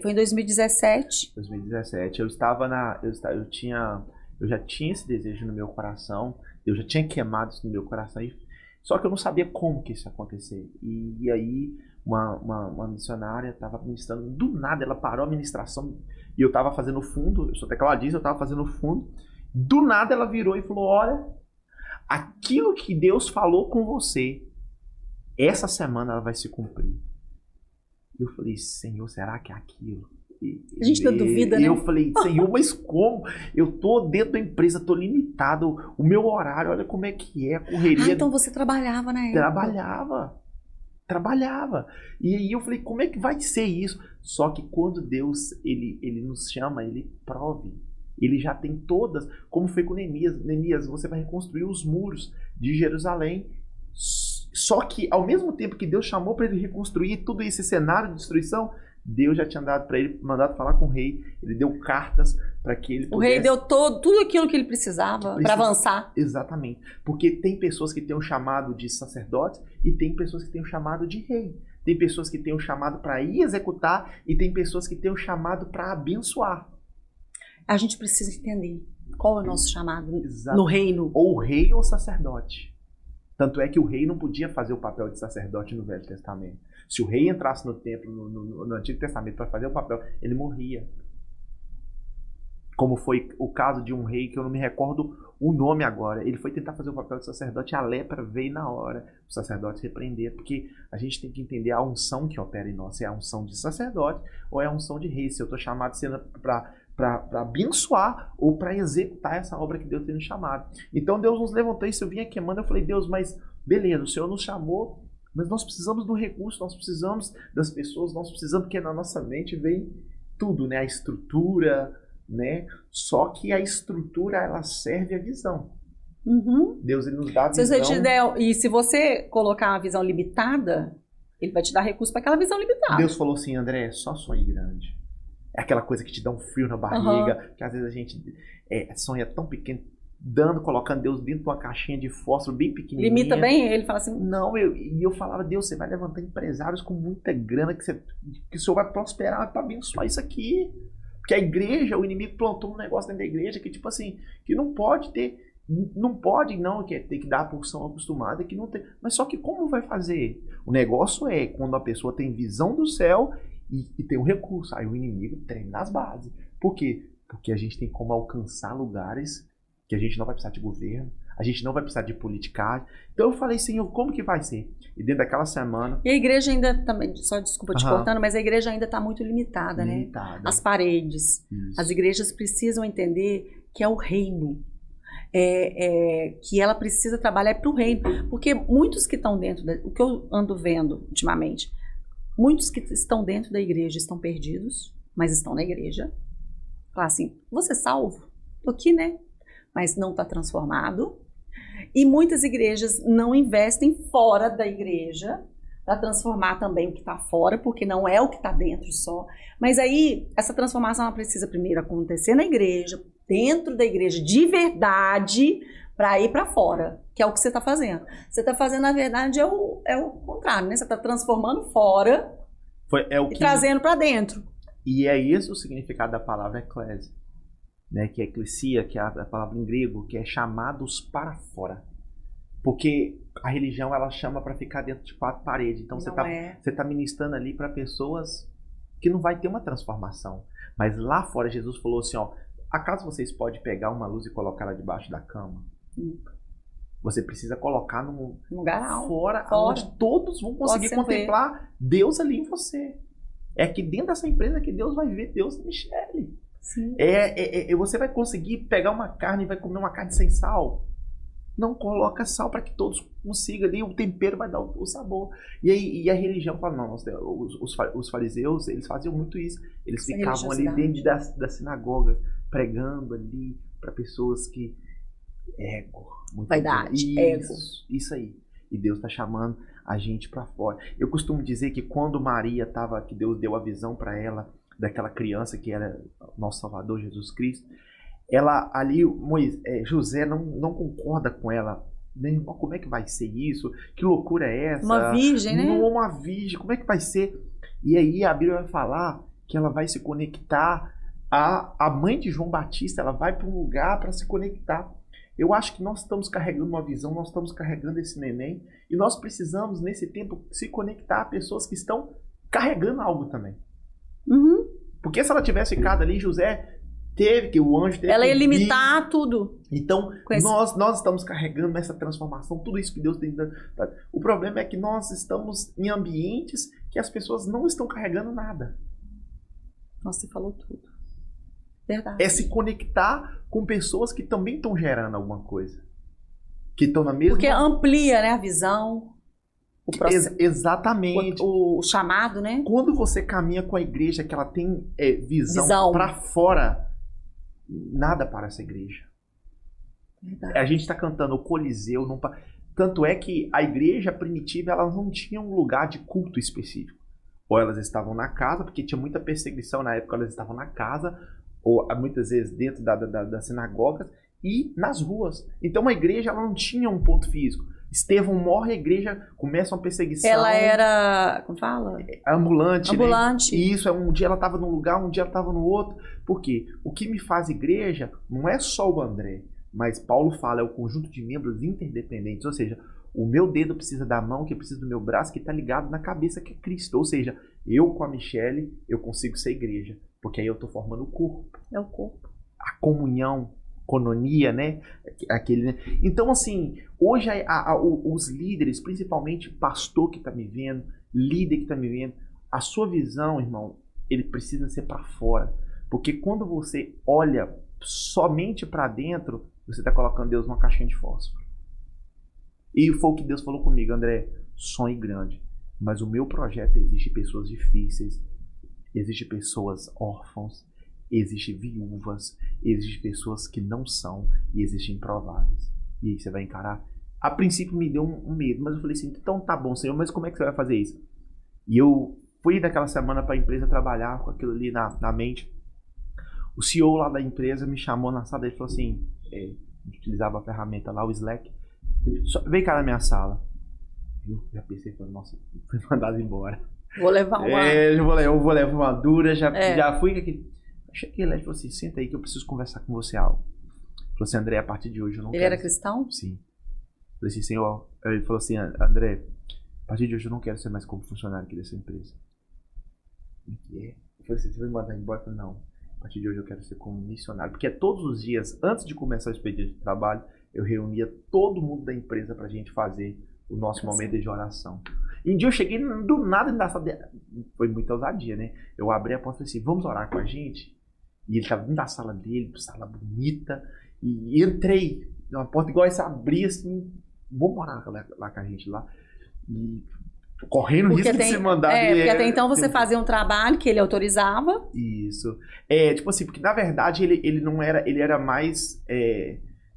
Foi em 2017. 2017. Eu já tinha esse desejo no meu coração. Eu já tinha queimado isso no meu coração. Só que eu não sabia como que isso ia acontecer. E aí uma missionária estava ministrando. Do nada ela parou a ministração. E eu estava fazendo o fundo. Eu sou tecladista, eu estava fazendo o fundo. Do nada ela virou e falou, olha, aquilo que Deus falou com você, essa semana ela vai se cumprir. Eu falei, Senhor, será que é aquilo? A gente não duvida, né? Eu falei, Senhor, mas como? Eu tô dentro da empresa, tô limitado. O meu horário, olha como é que é, a correria. Então você trabalhava na época. Trabalhava. E aí eu falei, como é que vai ser isso? Só que quando Deus, ele nos chama, ele prove. Ele já tem todas, como foi com Neemias. Neemias, você vai reconstruir os muros de Jerusalém. Só que, ao mesmo tempo que Deus chamou para ele reconstruir todo esse cenário de destruição, Deus já tinha dado para ele, mandado falar com o rei. Ele deu cartas para que ele pudesse... O rei deu tudo aquilo que ele precisava para avançar. Exatamente. Porque tem pessoas que têm um chamado de sacerdote e tem pessoas que têm um chamado de rei. Tem pessoas que têm um chamado para ir executar e tem pessoas que têm um chamado para abençoar. A gente precisa entender qual é o nosso chamado Exato. No reino. Ou rei ou sacerdote. Tanto é que o rei não podia fazer o papel de sacerdote no Velho Testamento. Se o rei entrasse no templo, no Antigo Testamento, para fazer o papel, ele morria. Como foi o caso de um rei, que eu não me recordo o nome agora. Ele foi tentar fazer o papel de sacerdote e a lepra veio na hora. O sacerdote repreender, porque a gente tem que entender a unção que opera em nós. Se é a unção de sacerdote ou é a unção de rei. Se eu estou chamado sendo para abençoar ou para executar essa obra que Deus tem nos chamado. Então Deus nos levantou isso, eu vinha queimando, eu falei, Deus, mas beleza, o Senhor nos chamou, mas nós precisamos do recurso, nós precisamos das pessoas, nós precisamos, porque na nossa mente vem tudo, né? A estrutura, né? Só que a estrutura, ela serve a visão. Uhum. Deus, ele nos dá a visão. E se você colocar uma visão limitada, ele vai te dar recurso para aquela visão limitada. Deus falou assim, André, só sonhe grande. É aquela coisa que te dá um frio na barriga, que às vezes a gente sonha tão pequeno, colocando Deus dentro de uma caixinha de fósforo bem pequenininha. Limita bem ele, fala assim... Não, eu falava, Deus, você vai levantar empresários com muita grana, que o Senhor vai prosperar para abençoar isso aqui. Porque a igreja, o inimigo plantou um negócio dentro da igreja que tipo assim, que não pode ter, que é ter que dar a porção acostumada, que não tem. Mas só que como vai fazer? O negócio é quando a pessoa tem visão do céu e tem um recurso. Aí o inimigo treina nas bases. Por quê? Porque a gente tem como alcançar lugares que a gente não vai precisar de governo, a gente não vai precisar de politicagem. Então eu falei, Senhor, como que vai ser? E dentro daquela semana... E a igreja ainda também, só desculpa te cortando, mas a igreja ainda está muito limitada, né? As paredes. Isso. As igrejas precisam entender que é o reino. Que ela precisa trabalhar para o reino. Porque muitos que estão dentro, o que eu ando vendo ultimamente, muitos que estão dentro da igreja estão perdidos, mas estão na igreja. Fala assim, você é salvo? Tô aqui, né? Mas não está transformado. E muitas igrejas não investem fora da igreja para transformar também o que está fora, porque não é o que está dentro só. Mas aí, essa transformação ela precisa primeiro acontecer na igreja, dentro da igreja de verdade, para ir para fora, que é o que você está fazendo. Você está fazendo, na verdade, é o contrário, né? Você está transformando fora e trazendo para dentro. E é esse o significado da palavra eclésia, né? Que é eclesia, que é a palavra em grego, que é chamados para fora. Porque a religião, ela chama para ficar dentro de 4 paredes. Então você tá ministrando ali para pessoas que não vai ter uma transformação. Mas lá fora, Jesus falou assim, ó, acaso vocês podem pegar uma luz e colocar ela debaixo da cama? Você precisa colocar num lugar fora, onde todos vão conseguir contemplar Deus ali em você. É que dentro dessa empresa que Deus vai ver Deus na Michele. Sim. Você vai conseguir pegar uma carne e vai comer uma carne sem sal. Não coloca sal para que todos consigam ali, o tempero vai dar o sabor. E a religião fala, não, os fariseus, eles faziam muito isso. Eles ficavam ali dentro da sinagoga, pregando ali para pessoas que... Vaidade, ego. Isso aí. E Deus está chamando a gente para fora. Eu costumo dizer que quando Maria estava, que Deus deu a visão para ela, daquela criança que era nosso Salvador Jesus Cristo, ela ali, José não concorda com ela. Nem, como é que vai ser isso? Que loucura é essa? Uma virgem, né? Não, uma virgem, como é que vai ser? E aí a Bíblia vai falar que ela vai se conectar a mãe de João Batista, ela vai para um lugar para se conectar. Eu acho que nós estamos carregando uma visão, nós estamos carregando esse neném, e nós precisamos, nesse tempo, se conectar a pessoas que estão carregando algo também. Uhum. Porque se ela tivesse ficado ali, José que o anjo teve. Ela ia limitar tudo. Então, nós estamos carregando essa transformação, tudo isso que Deus tem dado. O problema é que nós estamos em ambientes que as pessoas não estão carregando nada. Nossa, você falou tudo. Verdade. É se conectar com pessoas que também estão gerando alguma coisa. Que estão na mesma... Porque amplia, né, a visão, o processo. Exatamente. O chamado, né? Quando você caminha com a igreja que ela tem visão para fora, nada para essa igreja. Verdade. A gente está cantando o Coliseu. Tanto é que a igreja primitiva, elas não tinha um lugar de culto específico. Ou elas estavam na casa, porque tinha muita perseguição na época, elas estavam na casa, ou muitas vezes dentro das sinagogas e nas ruas. Então a igreja ela não tinha um ponto físico. Estevão morre, a igreja começa uma perseguição. Ela era, como fala? Ambulante. Ambulante. Né? E isso, um dia ela estava num lugar, um dia ela estava no outro. Por quê? O que me faz igreja não é só o André, mas Paulo fala, é o conjunto de membros interdependentes. Ou seja, o meu dedo precisa da mão, que precisa do meu braço, que está ligado na cabeça, que é Cristo. Ou seja, eu com a Michele, eu consigo ser igreja. Porque aí eu estou formando o corpo. É o corpo. A comunhão, cononia, né? Então, assim, hoje os líderes, principalmente pastor que está me vendo, líder que está me vendo, a sua visão, irmão, ele precisa ser para fora. Porque quando você olha somente para dentro, você está colocando Deus numa caixinha de fósforo. E foi o que Deus falou comigo, André, sonhe grande. Mas o meu projeto existe pessoas difíceis, existe pessoas órfãos, existe viúvas, existe pessoas que não são e existem improváveis. E aí você vai encarar. A princípio me deu um medo, mas eu falei assim, então tá bom, Senhor, mas como é que você vai fazer isso? E eu fui naquela semana para a empresa trabalhar com aquilo ali na mente. O CEO lá da empresa me chamou na sala e falou assim, utilizava a ferramenta lá, o Slack, vem cá na minha sala. Eu já pensei, nossa, fui mandado embora. Vou levar uma... eu vou levar uma dura, já fui aqui. Cheguei lá e falou assim, senta aí que eu preciso conversar com você algo. Falou assim, André, a partir de hoje eu não quero... Ele era cristão? Sim. Falei assim, Senhor, ele falou assim, André, a partir de hoje eu não quero ser mais como funcionário aqui dessa empresa. O que é? Eu falei assim, você vai me mandar embora? Eu falei, não, a partir de hoje eu quero ser como missionário. Porque todos os dias, antes de começar o expediente de trabalho, eu reunia todo mundo da empresa pra gente fazer o nosso momento de oração. E um dia eu cheguei do nada na sala, foi muita ousadia, né? Eu abri a porta e falei assim, vamos orar com a gente? E ele estava dentro da sala dele, sala bonita, e entrei numa porta igual essa, abri assim, vamos orar lá com a gente lá. E correndo risco de se mandar. Porque até então você fazia um trabalho que ele autorizava. Isso. Tipo assim, porque na verdade ele não era, ele era mais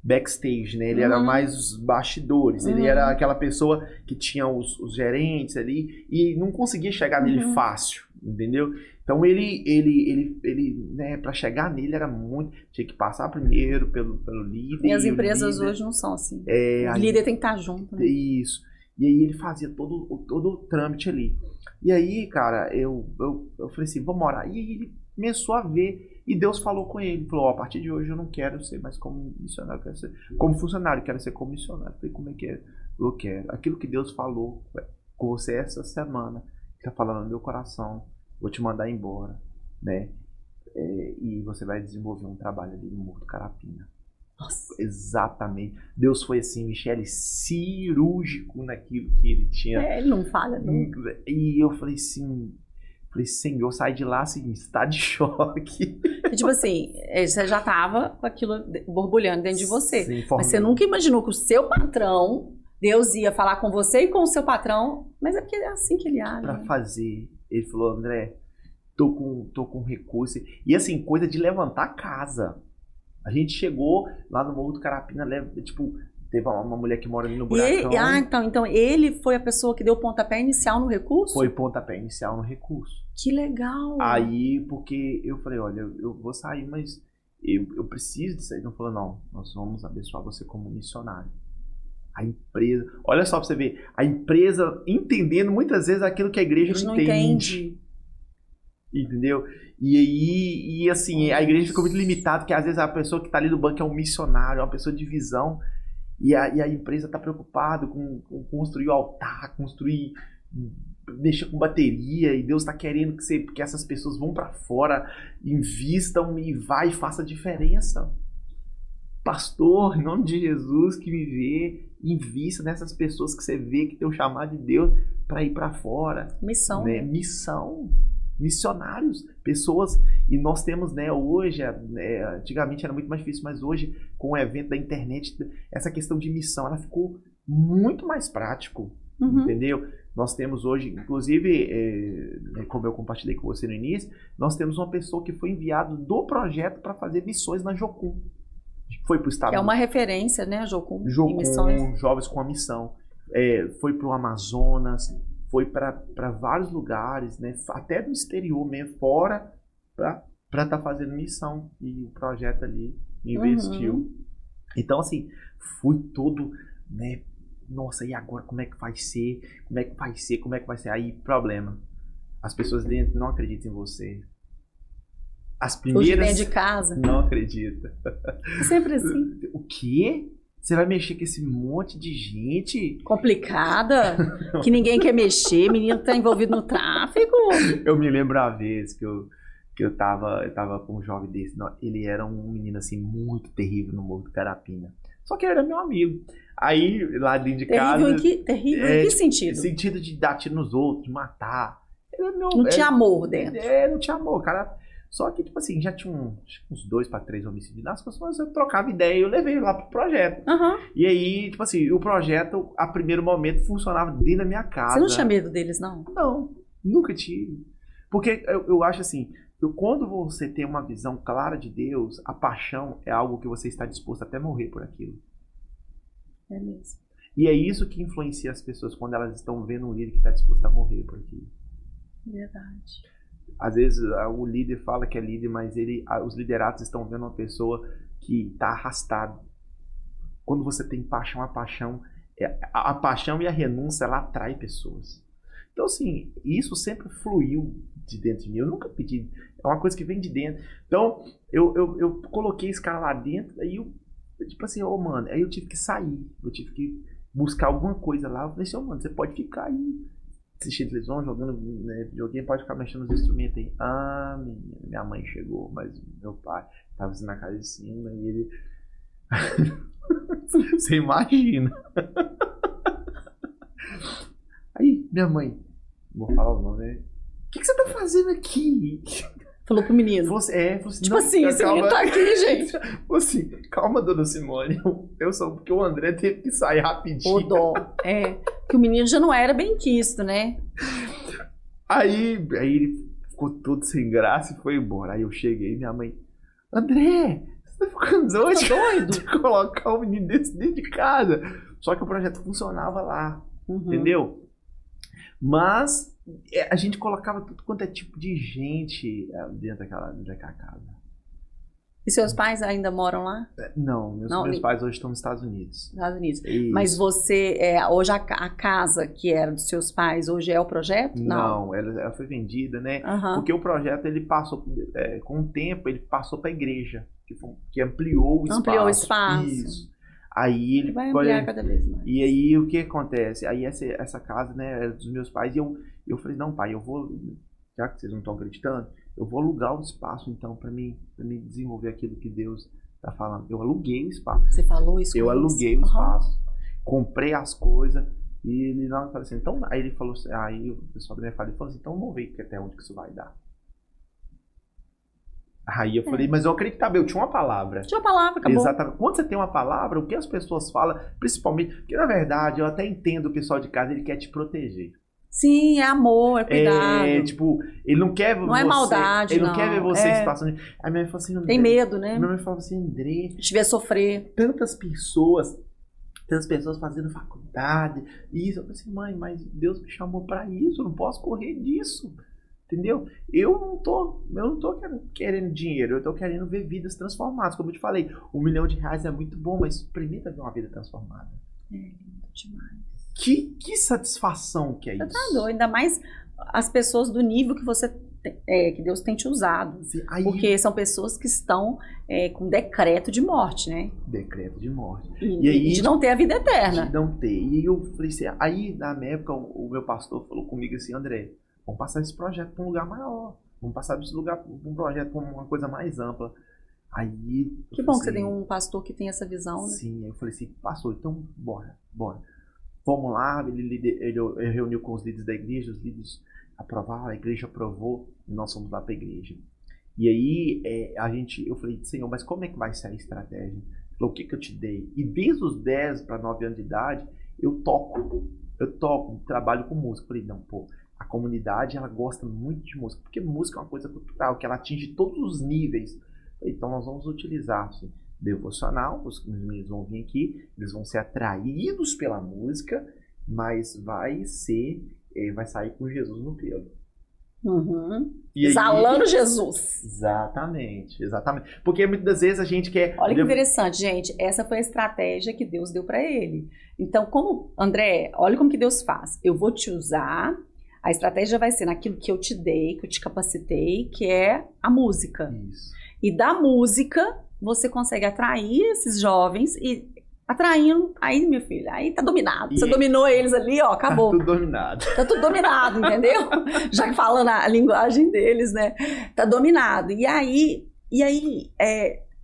backstage, né? Ele era mais os bastidores. Ele era aquela pessoa que tinha os gerentes ali e não conseguia chegar nele fácil, entendeu? Então ele né, para chegar nele era muito, tinha que passar primeiro pelo líder. E as empresas hoje não são assim. O líder tem que estar junto, né? Isso. E aí ele fazia todo o trâmite ali. E aí, cara, eu falei assim, vamos orar. E aí ele começou a ver, e Deus falou com ele, falou, a partir de hoje eu não quero ser mais como missionário, eu quero ser como funcionário, quero ser como missionário. Eu falei, como é que é? Eu quero. Aquilo que Deus falou com você essa semana, que tá falando no meu coração, vou te mandar embora, né? E você vai desenvolver um trabalho ali no Morro do Carapina. Nossa. Exatamente. Deus foi assim, Michele, cirúrgico naquilo que ele tinha. Ele não falha nunca. E eu falei assim, Senhor, sai de lá assim, está de choque. E, tipo assim, você já tava com aquilo borbulhando dentro de você. Sim, mas você nunca imaginou que o seu patrão, Deus ia falar com você e com o seu patrão, mas é porque é assim que ele age. Pra fazer. Ele falou, André, tô com recurso. E assim, coisa de levantar a casa. A gente chegou lá no Morro do Carapina, tipo, teve uma mulher que mora ali no Buracão. Então ele foi a pessoa que deu o pontapé inicial no recurso? Foi pontapé inicial no recurso. Que legal! Aí, porque eu falei, olha, eu vou sair, mas eu preciso disso aí. Não falou, não, nós vamos abençoar você como missionário. A empresa, olha só pra você ver, a empresa entendendo muitas vezes aquilo que a igreja não entende. Entendeu? E assim, a igreja ficou muito limitada, porque às vezes a pessoa que está ali no banco é um missionário, é uma pessoa de visão, e a empresa está preocupada com construir o altar, mexer com bateria, e Deus está querendo que essas pessoas vão para fora, invistam e faça diferença. Pastor, em nome de Jesus que me vê, invista nessas pessoas que você vê que tem o chamado de Deus para ir para fora. Missão. Né? Missão. Missionários, pessoas, e nós temos, né, hoje, antigamente era muito mais difícil, mas hoje, com o evento da internet, essa questão de missão, ela ficou muito mais prático, entendeu? Nós temos hoje, inclusive, como eu compartilhei com você no início, nós temos uma pessoa que foi enviada do projeto para fazer missões na Jocum. Foi para o estado. Que é uma referência, né, Jocum, em missões. Jovens com a missão. Foi para o Amazonas, foi para vários lugares, né? Até do exterior mesmo, fora, para estar fazendo missão. E o projeto ali investiu. Então, assim, fui todo, né? Nossa, e agora como é que vai ser? Como é que vai ser? Como é que vai ser? Aí, problema. As pessoas dentro não acreditam em você. As primeiras... Os de casa. Não acreditam. É sempre assim. O quê? Você vai mexer com esse monte de gente... Complicada, que ninguém quer mexer, menino tá envolvido no tráfico. Eu me lembro uma vez que eu tava com um jovem desse, ele era um menino assim, muito terrível no Morro do Carapina. Só que ele era meu amigo. Aí, lá dentro de casa... Terrível em que sentido? Sentido de dar tiro nos outros, de matar. Não tinha amor dentro. Não tinha amor, cara... Só que, tipo assim, já tinha uns 2 para 3 homicídios nas pessoas, eu trocava ideia e eu levei lá pro projeto. E aí, tipo assim, o projeto, a primeiro momento, funcionava dentro da minha casa. Você não tinha medo deles, não? Não, nunca tive. Porque eu acho assim, quando você tem uma visão clara de Deus, a paixão é algo que você está disposto até morrer por aquilo. É mesmo. E é isso que influencia as pessoas quando elas estão vendo um líder que está disposto a morrer por aquilo. Verdade. Às vezes o líder fala que é líder, mas os liderados estão vendo uma pessoa que está arrastada. Quando você tem paixão, a paixão e a renúncia, ela atrai pessoas. Então, assim, isso sempre fluiu de dentro de mim. Eu nunca pedi. É uma coisa que vem de dentro. Então, eu coloquei esse cara lá dentro, aí eu tipo assim, mano, aí eu tive que sair. Eu tive que buscar alguma coisa lá. Eu falei assim, mano, você pode ficar aí assistindo televisão, jogando, né, videogame, pode ficar mexendo nos instrumentos aí. Minha mãe chegou, mas meu pai tava assim na casa de cima e ele... Você imagina. Aí, minha mãe, vou falar o nome, né? O que você tá fazendo aqui? Falou pro menino. Falou assim, tipo assim, esse menino tá aqui, gente. Falou assim, calma, dona Simone. Eu sou porque o André teve que sair rapidinho. O dó. Que o menino já não era bem quisto, né? Aí ele ficou todo sem graça e foi embora. Aí eu cheguei, minha mãe, André, Você tá ficando doido? Tá doido? De colocar um menino desse dentro de casa. Só que o projeto funcionava lá, entendeu? Mas a gente colocava tudo quanto é tipo de gente dentro daquela casa. E seus pais ainda moram lá? Não, meus pais hoje estão nos Estados Unidos. Estados Unidos. Isso. Mas você, hoje a casa que era dos seus pais, hoje é o projeto? Não, ela foi vendida, né? Porque o projeto, ele passou, com o tempo, ele passou para a igreja, que ampliou o espaço. Ampliou o espaço. Isso. Aí ele vai ampliar cada vez mais. E aí o que acontece? Aí essa casa, né, era dos meus pais, e eu falei, não, pai, eu vou, já que vocês não estão acreditando, eu vou alugar o espaço, então, para mim desenvolver aquilo que Deus está falando. Eu aluguei o espaço. Você falou isso? Eu aluguei o espaço, comprei as coisas, e ele não falou assim, então, aí ele falou assim, aí o pessoal da minha família falou assim, então vamos ver até onde que isso vai dar. Aí eu falei, mas eu acreditava, eu tinha uma palavra. Tinha uma palavra, acabou. Exatamente. Quando você tem uma palavra, o que as pessoas falam, principalmente, porque na verdade, eu até entendo o pessoal de casa, ele quer te proteger. Sim, é amor, é cuidado. Tipo, ele não quer ver não é maldade, ele não quer ver você em situação de... Aí minha mãe falou assim, tem medo, né? Minha mãe falou assim, André... te ver sofrer. Tantas pessoas fazendo faculdade, e isso. Eu falei assim, mãe, mas Deus me chamou pra isso, eu não posso correr disso. Entendeu? Eu não tô querendo dinheiro, eu tô querendo ver vidas transformadas. Como eu te falei, R$1 milhão é muito bom, mas primeiro ver uma vida transformada. É lindo demais. Que satisfação que é isso. Você tá doido, ainda mais as pessoas do nível que você que Deus tem te usado. Aí, porque são pessoas que estão com decreto de morte, né? Decreto de morte. E aí, de não ter a vida eterna. De não ter. E eu falei assim, aí na minha época o meu pastor falou comigo assim, André, vamos passar esse projeto para um lugar maior. Vamos passar esse lugar para um projeto, para uma coisa mais ampla. Aí... Que bom que você tem um pastor que tem essa visão, né? Sim, aí eu falei assim, pastor, então bora. Vamos lá, ele reuniu com os líderes da igreja, os líderes aprovaram, a igreja aprovou, e nós fomos lá para a igreja. E aí eu falei, Senhor, mas como é que vai ser a estratégia? Ele falou, o que eu te dei? E desde os 10 para 9 anos de idade, eu toco, trabalho com música. Eu falei, não, pô, a comunidade, ela gosta muito de música, porque música é uma coisa cultural, que ela atinge todos os níveis. Então nós vamos utilizar, assim, devocional, os meninos vão vir aqui, eles vão ser atraídos pela música, mas vai sair com Jesus no pelo. Exalando Jesus. Exatamente. Porque muitas das vezes a gente quer... Olha que interessante, gente. Essa foi a estratégia que Deus deu para ele. Então, André, olha como que Deus faz. Eu vou te usar, a estratégia vai ser naquilo que eu te dei, que eu te capacitei, que é a música. Isso. E da música, você consegue atrair esses jovens e atraindo, aí, meu filho, aí tá dominado. Você dominou eles ali, ó, acabou. Tá tudo dominado. Tá tudo dominado, entendeu? Já que falando a linguagem deles, né? Tá dominado. E aí,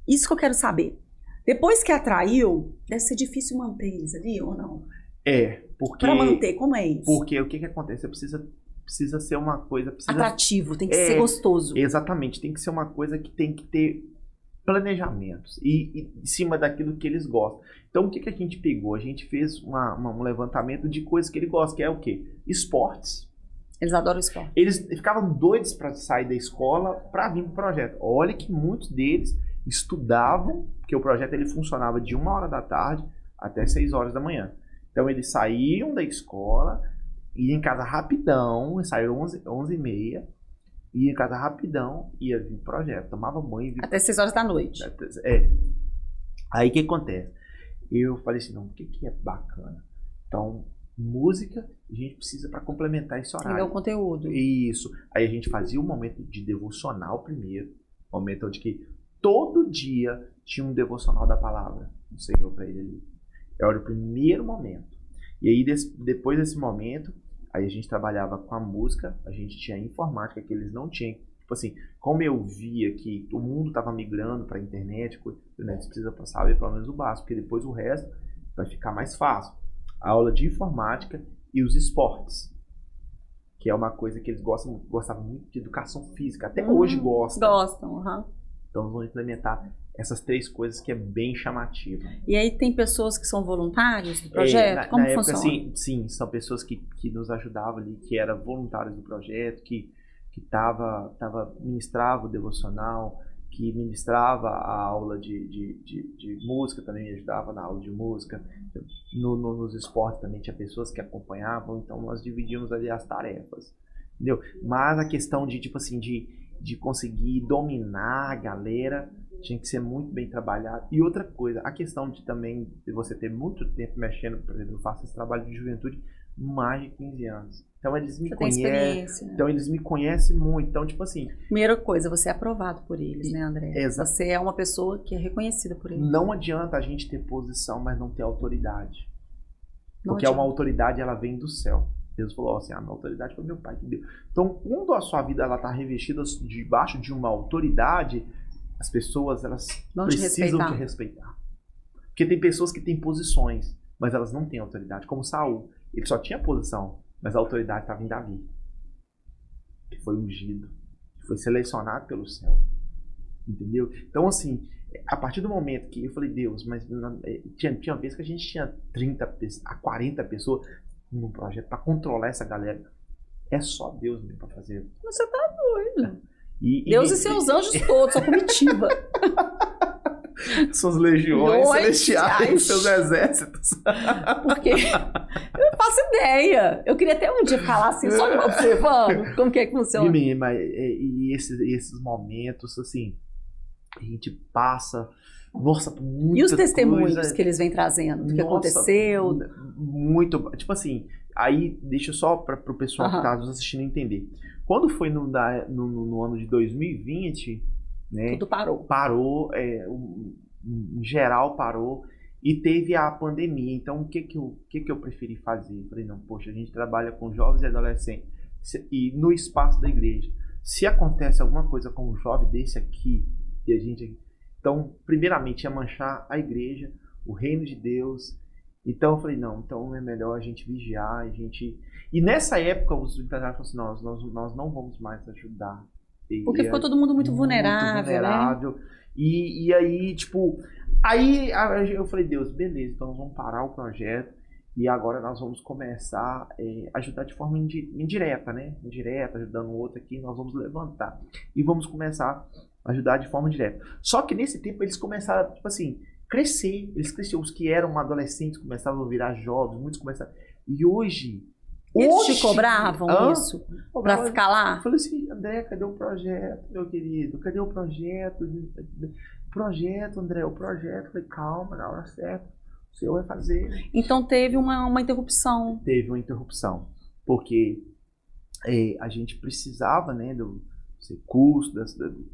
isso que eu quero saber. Depois que atraiu, deve ser difícil manter eles ali, ou não? Porque... Pra manter, como é isso? Porque o que acontece? Você precisa ser uma coisa... atrativo, tem que ser gostoso. Exatamente, tem que ser uma coisa que tem que ter planejamentos e em cima daquilo que eles gostam. Então, o que a gente pegou? A gente fez um levantamento de coisas que ele gosta, que é o quê? Esportes. Eles adoram esporte. Eles ficavam doidos para sair da escola para vir para o projeto. Olha que muitos deles estudavam, porque o projeto ele funcionava de 1h da tarde até 6h da manhã. Então, eles saíam da escola, iam em casa rapidão, saíram 11h30, ia em casa rapidão, ia vir pro projeto, tomava banho. Até 6h da noite. Aí o que acontece? Eu falei assim, não, o que é bacana? Então, música, a gente precisa para complementar esse horário. É o conteúdo. Isso. Aí a gente fazia um momento de devocional primeiro, momento onde que todo dia tinha um devocional da palavra do Senhor para ele ali. Era o primeiro momento. E aí, depois desse momento, aí a gente trabalhava com a música, a gente tinha a informática que eles não tinham. Tipo assim, como eu via que o mundo estava migrando para a internet, eles precisam saber pelo menos o básico, porque depois o resto vai ficar mais fácil. A aula de informática e os esportes, que é uma coisa que eles gostavam muito de educação física, até hoje gostam. Então vamos implementar essas 3 coisas que é bem chamativa. E aí tem pessoas que são voluntários do projeto? Como funciona? Época, sim, são pessoas que nos ajudavam ali, que eram voluntários do projeto, que ministrava o devocional, que ministrava a aula de música, também me ajudava na aula de música. Nos esportes também tinha pessoas que acompanhavam, então nós dividimos ali as tarefas, entendeu? Mas a questão de, tipo assim, de conseguir dominar a galera tinha que ser muito bem trabalhado. E outra coisa, a questão de também de você ter muito tempo mexendo, por exemplo, eu faço esse trabalho de juventude mais de 15 anos. Então eles me conhecem, né? Então eles me conhecem muito. Então, tipo assim, primeira coisa, você é aprovado por eles, né, André? Exato. Você é uma pessoa que é reconhecida por eles. Não adianta a gente ter posição, mas não ter autoridade. Porque uma autoridade, ela vem do céu. Deus falou assim, a minha autoridade foi meu pai que deu. Então, quando a sua vida ela está revestida debaixo de uma autoridade, as pessoas elas precisam te respeitar. Porque tem pessoas que têm posições, mas elas não têm autoridade. Como Saul, ele só tinha posição, mas a autoridade estava em Davi, que foi ungido, que foi selecionado pelo céu. Entendeu? Então, assim, a partir do momento que eu falei, Deus, mas tinha vezes que a gente tinha 30 a 40 pessoas num projeto para controlar essa galera. É só Deus mesmo para fazer. Você tá doido. Deus e seus anjos todos, sua comitiva. Suas legiões celestiais, seus exércitos. Porque eu não faço ideia. Eu queria até um dia ficar lá assim, só observando como que funciona. E esses momentos, assim, a gente passa, nossa, por muita coisa. E os testemunhos que eles vêm trazendo, do que aconteceu? Muito, tipo assim, aí deixa só para o pessoal que está nos assistindo entender. Quando foi no ano de 2020, né, tudo parou. Parou, em geral parou, e teve a pandemia. Então, o que eu preferi fazer? Eu falei, não, poxa, a gente trabalha com jovens e adolescentes, e no espaço da igreja. Se acontece alguma coisa com um jovem desse aqui, e a gente... Então, primeiramente, ia manchar a igreja, o reino de Deus. Então, eu falei, não, então é melhor a gente vigiar, E nessa época, os empresários falaram assim, nós não vamos mais ajudar. Porque ficou todo mundo muito vulnerável, né? E aí, tipo... Aí eu falei, Deus, beleza, então nós vamos parar o projeto e agora nós vamos começar a ajudar de forma indireta, né? Indireta, ajudando o outro aqui, nós vamos levantar. E vamos começar a ajudar de forma direta. Só que nesse tempo eles começaram, tipo assim, crescer. Eles cresceram. Os que eram adolescentes começavam a virar jovens, muitos começaram... E hoje... Eles te cobravam isso? Pra ficar lá? Eu falei assim, André, cadê o projeto, meu querido? Cadê o projeto? Projeto, André, o projeto. Eu falei, calma, na hora certa, o senhor vai fazer. Então teve uma interrupção. Teve uma interrupção, porque a gente precisava, né, do recurso,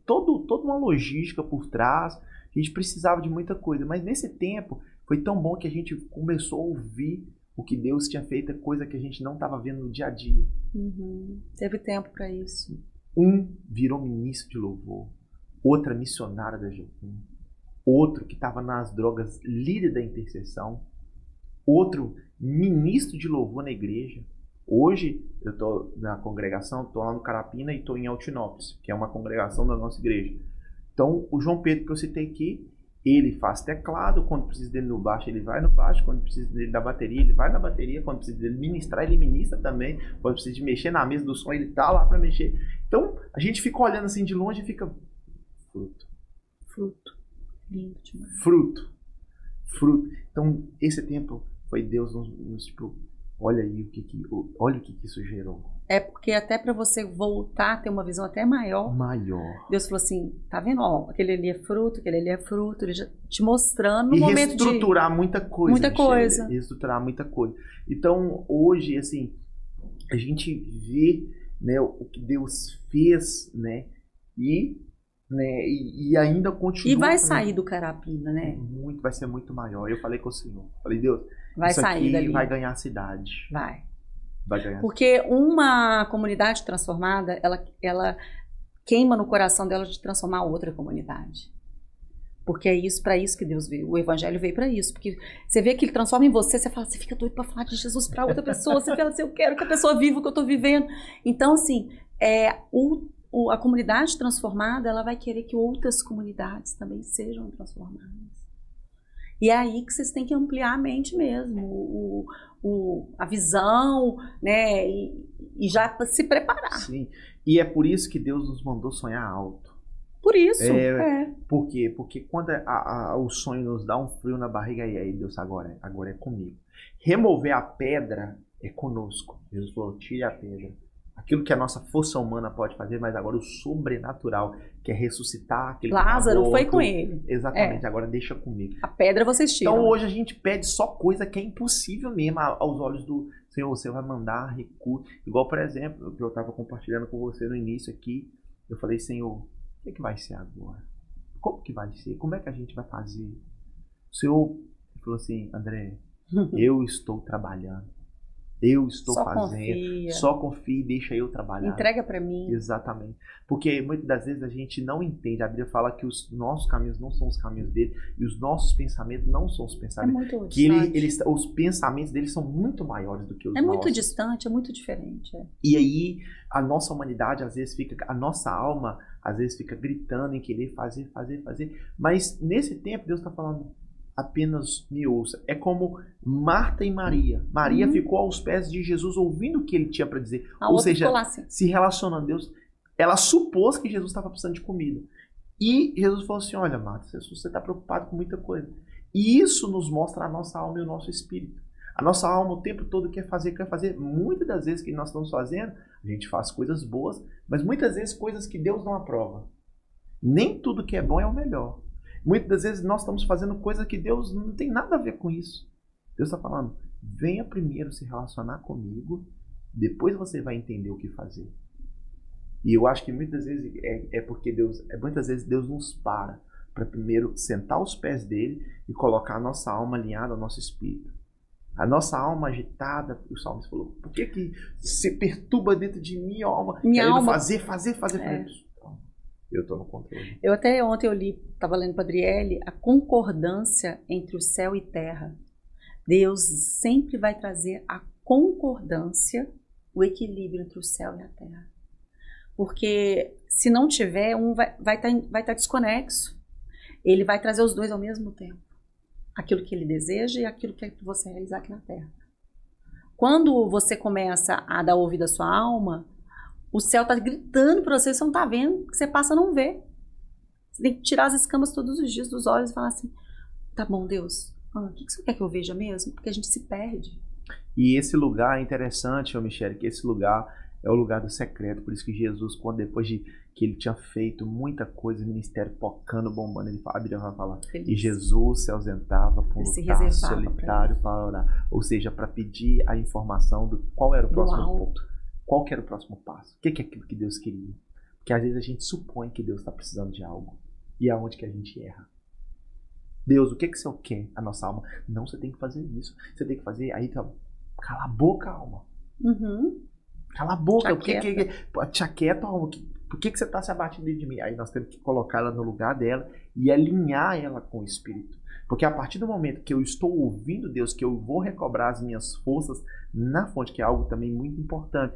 toda uma logística por trás. A gente precisava de muita coisa, mas nesse tempo foi tão bom que a gente começou a ouvir o que Deus tinha feito, coisa que a gente não estava vendo no dia a dia. Teve tempo para isso. Um virou ministro de louvor, outra missionária da Jocum, outro que estava nas drogas, líder da intercessão, outro ministro de louvor na igreja. Hoje eu estou na congregação, estou lá no Carapina e estou em Altinópolis, que é uma congregação da nossa igreja. Então o João Pedro que eu citei aqui, ele faz teclado, quando precisa dele no baixo, ele vai no baixo, quando precisa dele da bateria, ele vai na bateria, quando precisa dele ministrar, ele ministra também, quando precisa de mexer na mesa do som, ele tá lá para mexer. Então, a gente fica olhando assim de longe e fica... Fruto. Lindo demais. Fruto. Então, esse tempo foi Deus nos tipo, olha aí olha o que isso gerou. É porque até para você voltar a ter uma visão até maior. Deus falou assim, tá vendo? Ó, aquele ali é fruto, ele já te mostrando no momento de... reestruturar muita coisa. Muita coisa. Reestruturar muita coisa. Então, hoje, assim, a gente vê, né, o que Deus fez, né, e ainda continua... E vai sair do Carapina, né? Vai ser muito maior. Eu falei com o Senhor. Falei, Deus, vai isso sair aqui dali. Vai ganhar a cidade. Vai ganhar. Porque uma comunidade transformada, ela queima no coração dela de transformar outra comunidade. Porque é isso, para isso que Deus veio. O evangelho veio para isso. Porque você vê que ele transforma em você, você fala, você fica doido para falar de Jesus para outra pessoa. Você fala assim, eu quero que a pessoa viva o que eu estou vivendo. Então, assim, a comunidade transformada, ela vai querer que outras comunidades também sejam transformadas. E é aí que vocês têm que ampliar a mente mesmo, a visão, né? E já se preparar. Sim, e é por isso que Deus nos mandou sonhar alto. Por isso, Por quê? Porque quando o sonho nos dá um frio na barriga, aí Deus, agora é comigo. Remover a pedra é conosco. Jesus falou, tire a pedra. Aquilo que a nossa força humana pode fazer, mas agora o sobrenatural, que é ressuscitar aquele Lázaro morto, foi com ele. Exatamente, agora deixa comigo. A pedra vocês tiram. Então hoje a gente pede só coisa que é impossível mesmo aos olhos do Senhor. Você vai mandar recurso. Igual, por exemplo, que eu estava compartilhando com você no início aqui, eu falei, Senhor, o que vai ser agora? Como que vai ser? Como é que a gente vai fazer? O Senhor falou assim, André, eu estou trabalhando. Eu estou só fazendo. Confia. Só confia e deixa eu trabalhar. Entrega para mim. Exatamente. Porque muitas das vezes a gente não entende. A Bíblia fala que os nossos caminhos não são os caminhos dele e os nossos pensamentos não são os pensamentos. É muito que distante. Os pensamentos dele são muito maiores do que os nossos. É muito distante, é muito diferente. E aí a nossa humanidade às vezes fica, a nossa alma às vezes fica gritando em querer fazer. Mas nesse tempo Deus está falando, apenas me ouça. É como Marta e Maria. Maria ficou aos pés de Jesus ouvindo o que ele tinha para dizer. Ou seja, assim. se relacionando a Deus. Ela supôs que Jesus estava precisando de comida. E Jesus falou assim, olha Marta, você está preocupado com muita coisa. E isso nos mostra a nossa alma e o nosso espírito. A nossa alma o tempo todo quer fazer. Muitas das vezes que nós estamos fazendo, a gente faz coisas boas, mas muitas vezes coisas que Deus não aprova. Nem tudo que é bom é o melhor. Muitas das vezes nós estamos fazendo coisa que Deus não tem nada a ver com isso. Deus está falando, venha primeiro se relacionar comigo, depois você vai entender o que fazer. E eu acho que muitas vezes porque muitas vezes Deus nos para primeiro sentar aos pés dele e colocar a nossa alma alinhada ao nosso espírito. A nossa alma agitada, o salmista falou, por que se perturba dentro de mim, alma? Minha alma. Fazer. Eu estou no controle. Eu até ontem estava lendo para Adriele, a concordância entre o céu e terra. Deus sempre vai trazer a concordância, o equilíbrio entre o céu e a terra. Porque se não tiver, um vai estar desconexo. Ele vai trazer os dois ao mesmo tempo. Aquilo que ele deseja e aquilo que você realizar aqui na terra. Quando você começa a dar ouvido à sua alma, o céu está gritando para você não está vendo, o que você passa a não ver. Você tem que tirar as escamas todos os dias dos olhos e falar assim, tá bom, Deus, o que você quer que eu veja mesmo? Porque a gente se perde. E esse lugar é interessante, Michele, que esse lugar é o lugar do secreto. Por isso que Jesus, depois de que ele tinha feito muita coisa, ministério tocando, bombando, a Bíblia vai falar. Feliz. E Jesus se ausentava para um lugar solitário para orar. Ou seja, para pedir a informação do qual era o próximo ponto. Qual que era o próximo passo? O que é aquilo que Deus queria? Porque às vezes a gente supõe que Deus está precisando de algo. E é onde que a gente erra. Deus, o que o Senhor quer? A nossa alma. Não, você tem que fazer isso. Você tem que fazer. Aí, cala a boca, alma. Cala a boca. Te aquieta, alma. Por que você está se abatendo de mim? Aí nós temos que colocar ela no lugar dela e alinhar ela com o Espírito. Porque a partir do momento que eu estou ouvindo Deus, que eu vou recobrar as minhas forças na fonte, que é algo também muito importante.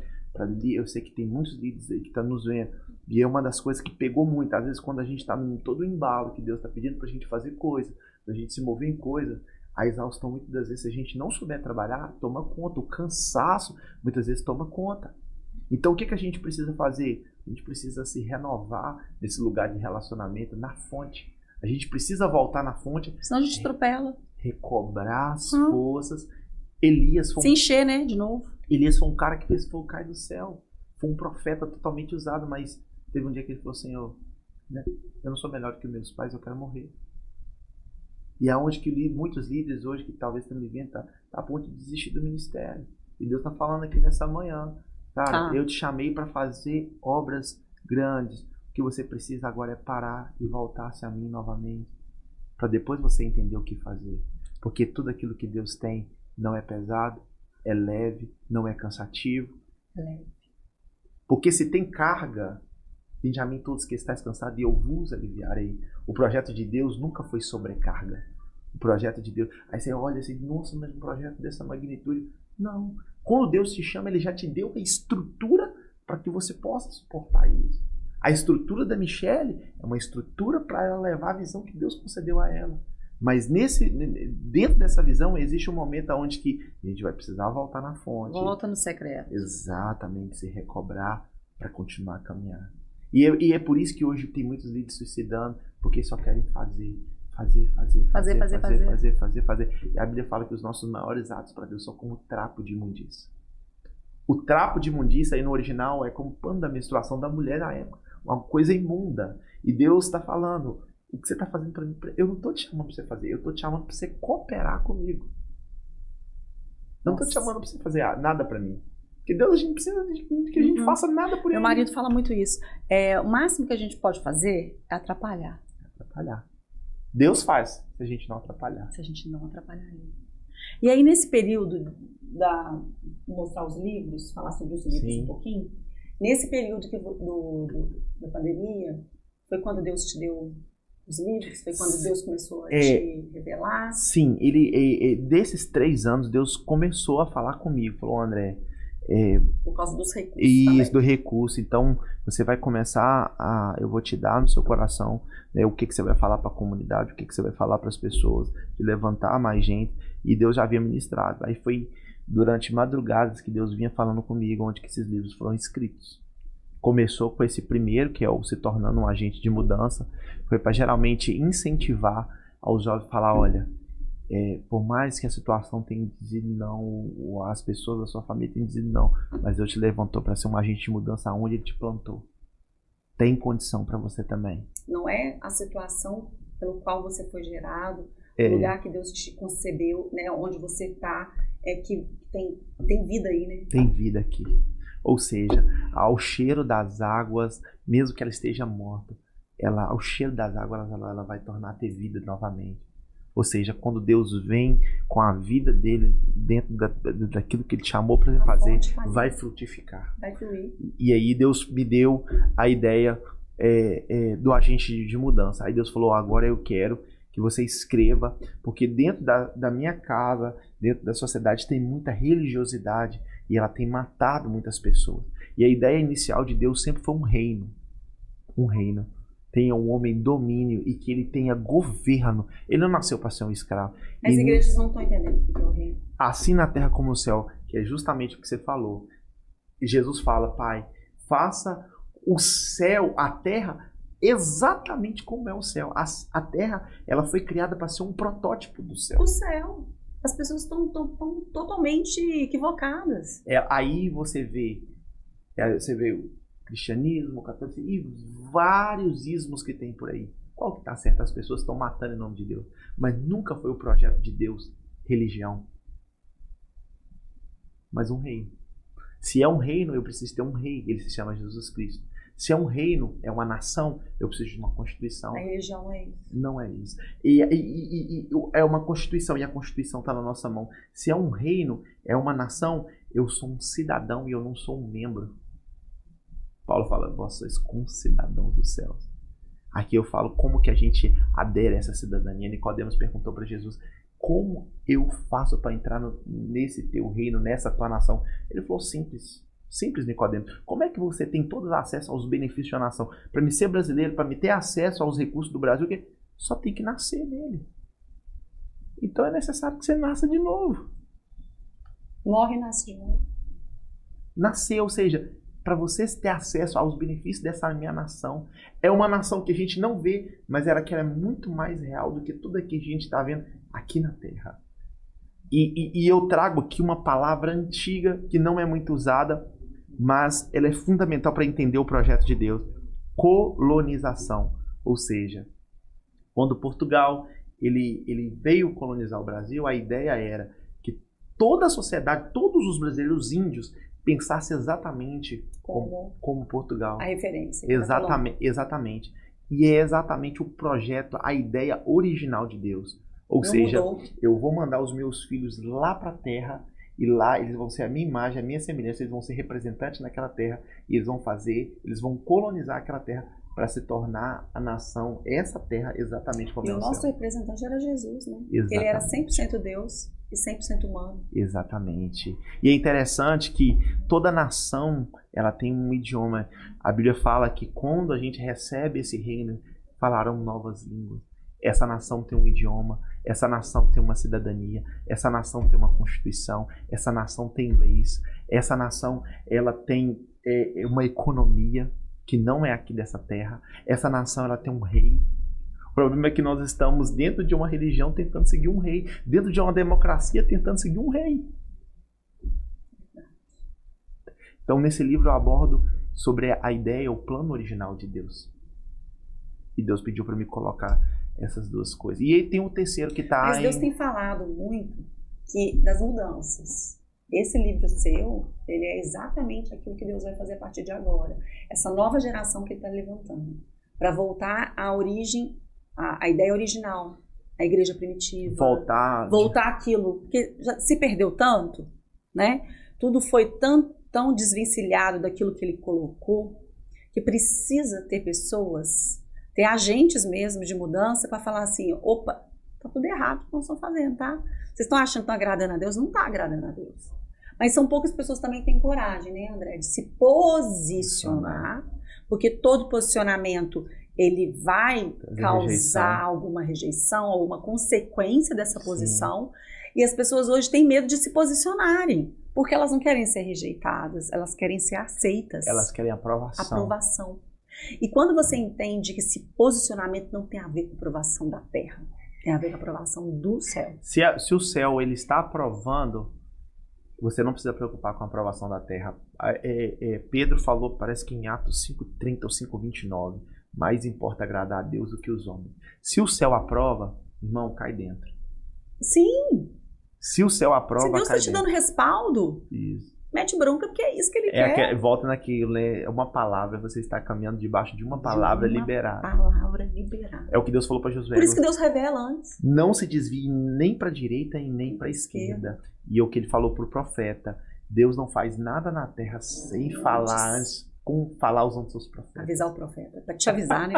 Eu sei que tem muitos líderes aí que estão nos vendo. E é uma das coisas que pegou muito. Às vezes quando a gente está em todo o embalo, que Deus está pedindo para a gente fazer coisa, para a gente se mover em coisa, a exaustão muitas das vezes, se a gente não souber trabalhar, toma conta. O cansaço muitas vezes toma conta. Então o que a gente precisa fazer? A gente precisa se renovar nesse lugar de relacionamento, na fonte. A gente precisa voltar na fonte. Senão a gente atropela. Recobrar as forças. Elias foi se encher, né? De novo. Elias foi um cara que fez fogo cair do céu. Foi um profeta totalmente usado, mas teve um dia que ele falou, Senhor, né, eu não sou melhor que meus pais, eu quero morrer. E é onde que muitos líderes hoje, que talvez estão me vendo, tá a ponto de desistir do ministério. E Deus está falando aqui nessa manhã. Cara, eu te chamei para fazer obras grandes. O que você precisa agora é parar e voltar-se a mim novamente. Para depois você entender o que fazer. Porque tudo aquilo que Deus tem não é pesado, é leve, não é cansativo. Leve. Porque se tem carga, vinde a mim todos que estáis cansados e eu vos aliviarei. O projeto de Deus nunca foi sobrecarga. O projeto de Deus... Aí você olha assim, nossa, mas um projeto dessa magnitude... Não. Quando Deus te chama, Ele já te deu a estrutura para que você possa suportar isso. A estrutura da Michele é uma estrutura para ela levar a visão que Deus concedeu a ela. Mas dentro dessa visão existe um momento onde que a gente vai precisar voltar na fonte. Volta no secreto. Exatamente, se recobrar para continuar a caminhar. E é por isso que hoje tem muitos líderes suicidando, porque só querem fazer. E a Bíblia fala que os nossos maiores atos para Deus são como trapo de imundícia. O trapo de imundícia aí no original é como pano da menstruação da mulher na época. Uma coisa imunda. E Deus está falando, o que você está fazendo para mim? Eu não estou te chamando para você fazer, eu estou te chamando para você cooperar comigo. Não estou te chamando para você fazer nada para mim. Porque Deus, a gente precisa que a gente faça nada por ele. Meu marido fala muito isso. O máximo que a gente pode fazer é atrapalhar. Deus faz, se a gente não atrapalhar. Se a gente não atrapalhar ele. E aí, nesse período mostrar os livros, falar sobre os livros um pouquinho, nesse período da pandemia, foi quando Deus te deu os livros? Foi quando Deus começou a te revelar? Sim, desses 3 anos, Deus começou a falar comigo. Falou, André... por causa dos recursos. Isso, do recurso. Então, você vai começar eu vou te dar no seu coração, né, o que você vai falar para a comunidade, o que você vai falar para as pessoas, de levantar mais gente. E Deus já havia ministrado. Aí foi durante madrugadas que Deus vinha falando comigo onde que esses livros foram escritos. Começou com esse primeiro, que é o Se Tornando um Agente de Mudança. Foi para geralmente incentivar aos jovens a falar, olha... por mais que a situação tenha dizido não, ou as pessoas da sua família tenham dizido não, mas Deus te levantou para ser um agente de mudança onde Ele te plantou. Tem condição para você também. Não é a situação pelo qual você foi gerado, o lugar que Deus te concebeu, né, onde você está, que tem vida aí, né? Tem vida aqui. Ou seja, ao cheiro das águas, mesmo que ela esteja morta, ao cheiro das águas ela vai tornar a ter vida novamente. Ou seja, quando Deus vem com a vida dele dentro daquilo que ele chamou para fazer, vai frutificar. Vai fluir. E aí Deus me deu a ideia do agente de mudança. Aí Deus falou, agora eu quero que você escreva, porque dentro da minha casa, dentro da sociedade, tem muita religiosidade e ela tem matado muitas pessoas. E a ideia inicial de Deus sempre foi um reino. Um reino. Tenha um homem domínio e que ele tenha governo. Ele não nasceu para ser um escravo. As igrejas não estão entendendo o que é o reino. Assim na terra como no céu, que é justamente o que você falou. E Jesus fala, Pai, faça o céu, a terra, exatamente como é o céu. A terra, ela foi criada para ser um protótipo do céu. O céu. As pessoas estão totalmente equivocadas. Aí você vê o cristianismo, o catolicismo e vários ismos que tem por aí. Qual que está certo? As pessoas estão matando em nome de Deus. Mas nunca foi o projeto de Deus religião. Mas um reino. Se é um reino, eu preciso ter um rei. Ele se chama Jesus Cristo. Se é um reino, é uma nação, eu preciso de uma constituição. A religião não é isso. Não é isso. E é uma constituição, e a constituição está na nossa mão. Se é um reino, é uma nação, eu sou um cidadão e eu não sou um membro. Paulo fala, vós sois concidadãos dos céus. Aqui eu falo como que a gente adere a essa cidadania. Nicodemos perguntou para Jesus, como eu faço para entrar nesse teu reino, nessa tua nação? Ele falou, simples. Simples, Nicodemos. Como é que você tem todo acesso aos benefícios da nação? Para me ser brasileiro, para me ter acesso aos recursos do Brasil, que só tem que nascer nele. Então é necessário que você nasça de novo. Morre e nasce de novo. Nascer, ou seja... para vocês ter acesso aos benefícios dessa minha nação. É uma nação que a gente não vê, mas ela é muito mais real do que tudo aquilo que a gente está vendo aqui na Terra. E eu trago aqui uma palavra antiga, que não é muito usada, mas ela é fundamental para entender o projeto de Deus. Colonização. Ou seja, quando Portugal ele veio colonizar o Brasil, a ideia era que toda a sociedade, todos os brasileiros índios, pensasse exatamente como Portugal. A referência. Exatamente. E é exatamente o projeto, a ideia original de Deus. Ou seja, eu vou mandar os meus filhos lá para a terra e lá eles vão ser a minha imagem, a minha semelhança, eles vão ser representantes naquela terra e eles vão colonizar aquela terra para se tornar a nação, essa terra exatamente como é o céu. E o nosso representante era Jesus, né? Exatamente. Ele era 100% Deus e 100% humano. Exatamente. E é interessante que toda nação, ela tem um idioma. A Bíblia fala que quando a gente recebe esse reino, falarão novas línguas. Essa nação tem um idioma, essa nação tem uma cidadania, essa nação tem uma constituição, essa nação tem leis, essa nação ela tem uma economia. que não é aqui dessa terra. Essa nação, ela tem um rei. O problema é que nós estamos dentro de uma religião tentando seguir um rei, dentro de uma democracia tentando seguir um rei. Então, nesse livro eu abordo sobre a ideia, o plano original de Deus. E Deus pediu para me colocar essas duas coisas. E aí tem o terceiro que está... Mas Deus tem falado muito das mudanças. Esse livro seu, ele é exatamente aquilo que Deus vai fazer a partir de agora. Essa nova geração que ele está levantando. Para voltar à origem, à ideia original. A igreja primitiva. Voltar àquilo. Porque já se perdeu tanto, né? Tudo foi tão desvencilhado daquilo que ele colocou, que precisa ter pessoas, ter agentes mesmo de mudança para falar assim, opa, tá tudo errado o que nós estamos fazendo, tá? Vocês estão achando que estão agradando a Deus? Não está agradando a Deus. Mas são poucas pessoas também que têm coragem, né, André, de se posicionar, porque todo posicionamento ele vai causar alguma rejeição, alguma consequência dessa posição. E as pessoas hoje têm medo de se posicionarem, porque elas não querem ser rejeitadas, elas querem ser aceitas. Elas querem aprovação. E quando você entende que esse posicionamento não tem a ver com a aprovação da terra, tem a ver com a aprovação do céu. Se o céu ele está aprovando, você não precisa preocupar com a aprovação da terra. Pedro falou, parece que em Atos 5:30 ou 5:29, mais importa agradar a Deus do que os homens. Se o céu aprova, irmão, cai dentro. Sim. Se o céu aprova, se Deus está te dando respaldo, isso. Mete bronca porque é isso que ele quer. Volta naquilo, é uma palavra, você está caminhando debaixo de uma palavra liberada. Palavra liberada. É o que Deus falou para Josué. Por isso que Deus revela antes. Não se desvie nem para a direita e nem para a esquerda. E é o que ele falou para o profeta. Deus não faz nada na terra sem falar antes, com falar usando seus profetas. Avisar o profeta, para te avisar, né?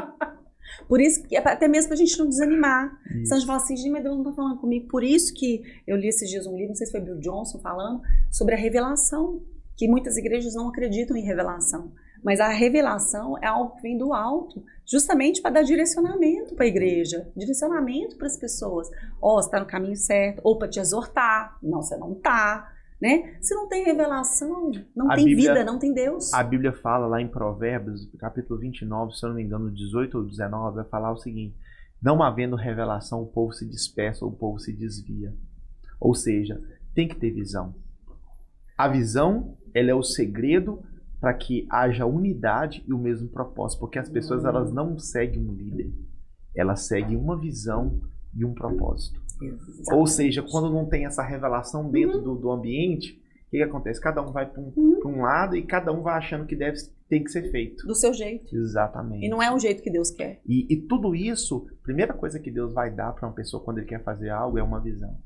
Por isso, até mesmo pra gente não desanimar. Se a gente fala assim, gente, mas Deus não tá falando comigo. Por isso que eu li esses dias um livro, não sei se foi Bill Johnson falando, sobre a revelação. Que muitas igrejas não acreditam em revelação. Mas a revelação é algo que vem do alto, justamente para dar direcionamento para a igreja, direcionamento para as pessoas. Você está no caminho certo, ou para te exortar. Não, você não está. Né? Se não tem revelação, não tem vida, não tem Deus. A Bíblia fala lá em Provérbios, capítulo 29, se eu não me engano, 18 ou 19, vai falar o seguinte: não havendo revelação, o povo se dispersa, o povo se desvia. Ou seja, tem que ter visão. A visão, ela é o segredo para que haja unidade e o mesmo propósito, porque as pessoas elas não seguem um líder, elas seguem uma visão e um propósito. Exatamente. Ou seja, quando não tem essa revelação dentro do ambiente, o que acontece? Cada um vai para um lado e cada um vai achando que tem que ser feito. Do seu jeito. Exatamente. E não é o jeito que Deus quer. E tudo isso, a primeira coisa que Deus vai dar para uma pessoa quando ele quer fazer algo é uma visão.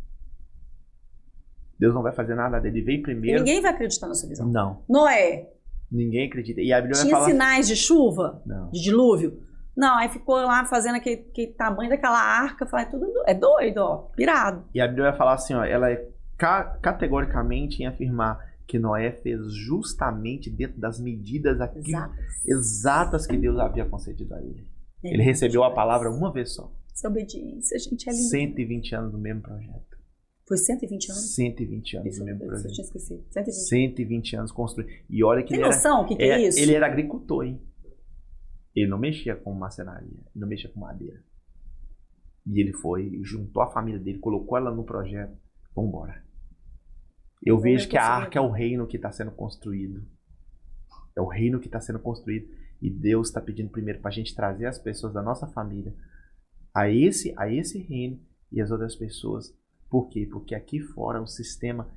Deus não vai fazer nada dele. Ele veio primeiro. E ninguém vai acreditar na sua visão. Não. Noé. Ninguém acredita. E a Bíblia vai falar... falar... sinais de chuva? Não. De dilúvio? Não, aí ficou lá fazendo aquele tamanho daquela arca, falei, tudo é doido, ó, pirado. E a Bíblia vai falar assim, ó, ela é categoricamente em afirmar que Noé fez justamente dentro das medidas exatas que Deus havia concedido a ele. Ele recebeu a palavra uma vez só. Essa obediência, gente, é lindo. 120 anos no mesmo projeto. Foi 120 anos? 120 anos no mesmo projeto. Eu tinha esquecido. 120 anos construído. E olha que tem noção o que é isso? Ele era agricultor, hein? Ele não mexia com marcenaria, ele não mexia com madeira. E ele foi, juntou a família dele, colocou ela no projeto. Vamos embora. Eu vejo que a arca é o reino que está sendo construído. É o reino que está sendo construído. E Deus está pedindo primeiro para a gente trazer as pessoas da nossa família a esse reino e as outras pessoas. Por quê? Porque aqui fora o sistema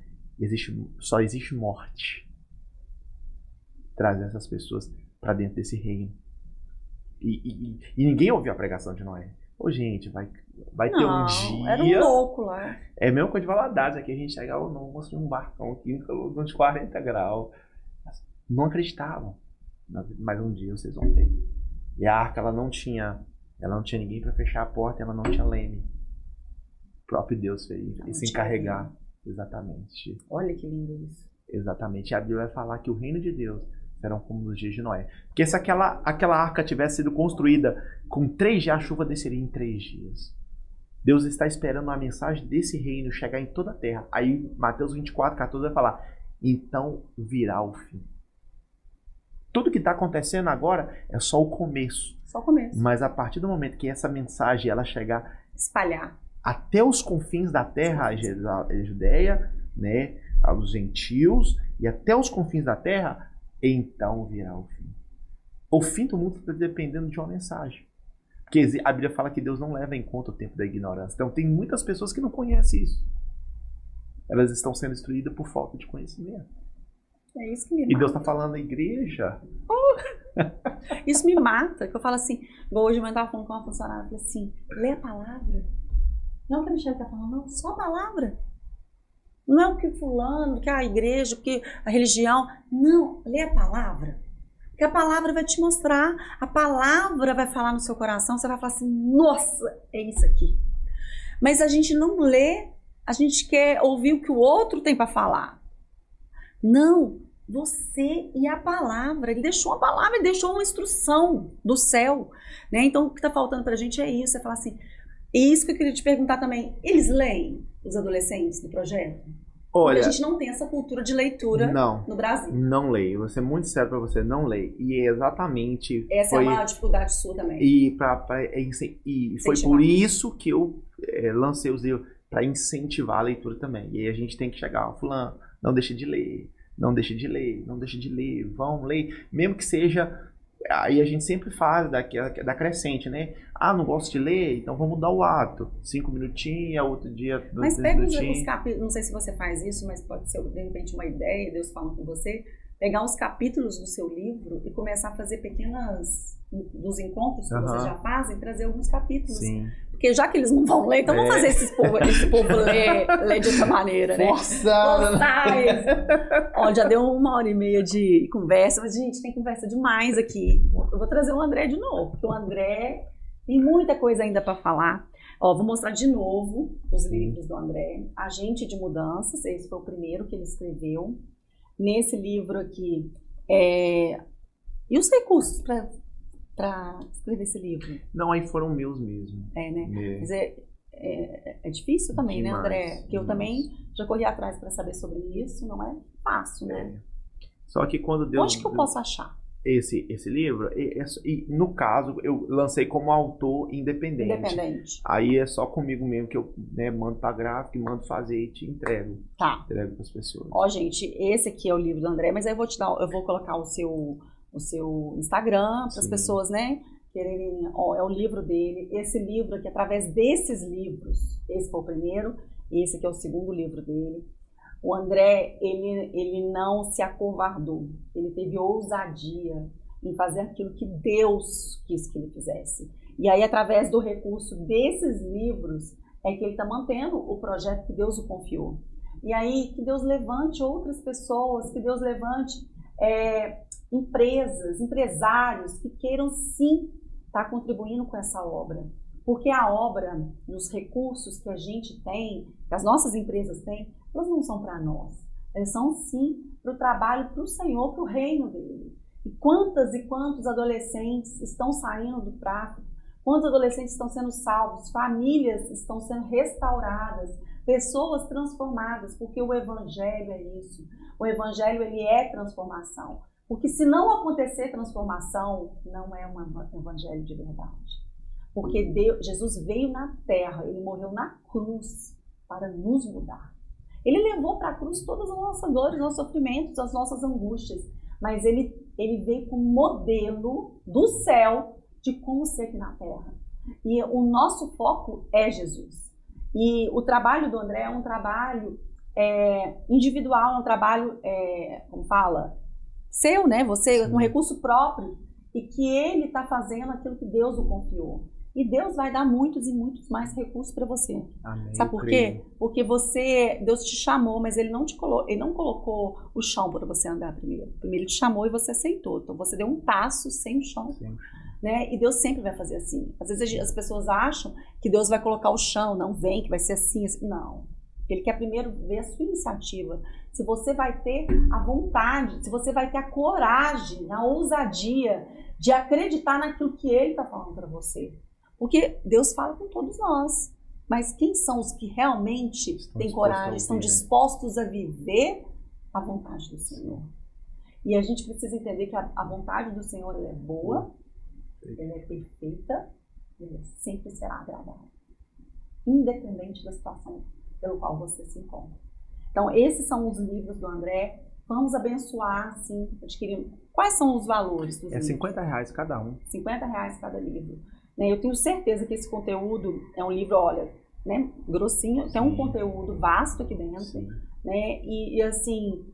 só existe morte. Trazer essas pessoas para dentro desse reino. E ninguém ouviu a pregação de Noé. Gente, vai ter um dia... Era um louco lá. É a mesma coisa de Valadares. Aqui a gente chega, não, vou construir um barcão aqui uns 40 graus. Não acreditavam. Mas um dia vocês vão ter. E a arca, ela não tinha ninguém para fechar a porta, ela não tinha leme. O próprio Deus fez se encarregar. Exatamente. Olha que lindo isso. Exatamente. E a Bíblia vai falar que o reino de Deus serão como nos dias de Noé. Porque se aquela arca tivesse sido construída com 3 dias, a chuva desceria em 3 dias. Deus está esperando a mensagem desse reino chegar em toda a terra. Aí Mateus 24:14 vai falar: então virá o fim. tudo que está acontecendo agora é só o começo. Só o começo. Mas a partir do momento que essa mensagem ela chegar... Espalhar. Até os confins da terra, a Judéia, né, aos gentios, e até os confins da terra, então virá o fim. O fim do mundo está dependendo de uma mensagem. Porque a Bíblia fala que Deus não leva em conta o tempo da ignorância. Então tem muitas pessoas que não conhecem isso. Elas estão sendo destruídas por falta de conhecimento. É isso que me mata. E Deus está falando à igreja. Isso me mata, que eu falo assim, igual hoje eu estava falando com uma funcionária, eu falei assim, lê a palavra. Não é o que a Michelle está falando, não, só a palavra. Não é o que fulano, que a igreja, que a religião. Não, lê a palavra. Porque a palavra vai te mostrar, a palavra vai falar no seu coração, você vai falar assim, nossa, é isso aqui. Mas a gente não lê, a gente quer ouvir o que o outro tem para falar. Não, você e a palavra. Ele deixou a palavra, ele deixou uma instrução do céu. Né? Então o que está faltando para a gente é isso, é falar assim, isso que eu queria te perguntar também, eles leem, os adolescentes do projeto? Olha, porque a gente não tem essa cultura de leitura no Brasil. Não leio. Vou ser muito sério para você, não leio. E é exatamente... Essa é uma dificuldade sua também. E foi por isso que eu lancei os livros, para incentivar a leitura também. E aí a gente tem que chegar, fulano, não deixe de ler, não deixe de ler, não deixe de ler, vão ler. Mesmo que seja... Aí a gente sempre faz da crescente, né? Ah, não gosto de ler, então vamos mudar o hábito. 5 minutinhos, outro dia 2 minutinhos. Mas pega minutinhos. os capítulos, não sei se você faz isso, mas pode ser de repente uma ideia, Deus falando com você, pegar os capítulos do seu livro e começar a fazer dos encontros que vocês já fazem, trazer alguns capítulos. Sim. Porque já que eles não vão ler, então vamos fazer esse povo ler de outra maneira, né? Forçado! Ó, já deu 1h30 de conversa, mas gente, tem conversa demais aqui. Eu vou trazer o André de novo, porque o André tem muita coisa ainda para falar. Ó, vou mostrar de novo os livros do André. Agente de Mudanças, esse foi o primeiro que ele escreveu. Nesse livro aqui, e os recursos para escrever esse livro? Não, aí foram meus mesmo. Né? Mas é difícil também, demais, né, André? Porque eu também já corri atrás para saber sobre isso, não é fácil, né? Só que quando Deus... Onde que eu posso achar? Esse livro, e no caso, eu lancei como autor independente. Aí é só comigo mesmo que eu mando pra gráfica, mando fazer e te entrego. Tá. Entrego pras pessoas. Ó, gente, esse aqui é o livro do André, mas aí eu vou colocar o seu Instagram para as pessoas, né, quererem, ó, é o livro dele. Esse livro aqui, através desses livros, esse foi o primeiro, esse aqui é o segundo livro dele. O André, ele não se acovardou, ele teve ousadia em fazer aquilo que Deus quis que ele fizesse. E aí, através do recurso desses livros, é que ele está mantendo o projeto que Deus o confiou. E aí, que Deus levante outras pessoas, que Deus levante empresas, empresários que queiram sim estar contribuindo com essa obra. Porque a obra, os recursos que a gente tem, que as nossas empresas têm, elas não são para nós. Elas são sim para o trabalho, para o Senhor, para o reino dele. E quantos adolescentes estão saindo do tráfico? Quantos adolescentes estão sendo salvos? Famílias estão sendo restauradas, pessoas transformadas, porque o Evangelho é isso. O Evangelho, ele é transformação. Porque se não acontecer transformação, não é um Evangelho de verdade. Porque Jesus veio na terra, ele morreu na cruz para nos mudar. Ele levou para a cruz todas as nossas dores, os nossos sofrimentos, as nossas angústias. Mas ele veio como modelo do céu de como ser aqui na terra. E o nosso foco é Jesus. E o trabalho do André é um trabalho individual, é um trabalho, como fala, seu, né? Você, com recurso próprio. E que ele está fazendo aquilo que Deus o confiou. E Deus vai dar muitos e muitos mais recursos para você. Amém. Sabe por quê? Porque Deus te chamou, mas ele não colocou o chão para você andar primeiro. Primeiro ele te chamou e você aceitou. Então você deu um passo sem o chão. Né? E Deus sempre vai fazer assim. Às vezes as pessoas acham que Deus vai colocar o chão, não vem, que vai ser assim. Não. Ele quer primeiro ver a sua iniciativa. Se você vai ter a vontade, se você vai ter a coragem, a ousadia de acreditar naquilo que ele está falando para você. Porque Deus fala com todos nós. Mas quem são os que realmente têm coragem, estão dispostos a viver a vontade do Senhor? E a gente precisa entender que a vontade do Senhor ela é boa, ela é perfeita, ela sempre será agradável, independente da situação pelo qual você se encontra. Então, esses são os livros do André. Vamos abençoar, sim, adquirir. Quais são os valores dos livros? R$50 cada um. R$50 cada livro. Eu tenho certeza que esse conteúdo é um livro, olha, né, grossinho, sim. Tem um conteúdo vasto aqui dentro, né, e assim,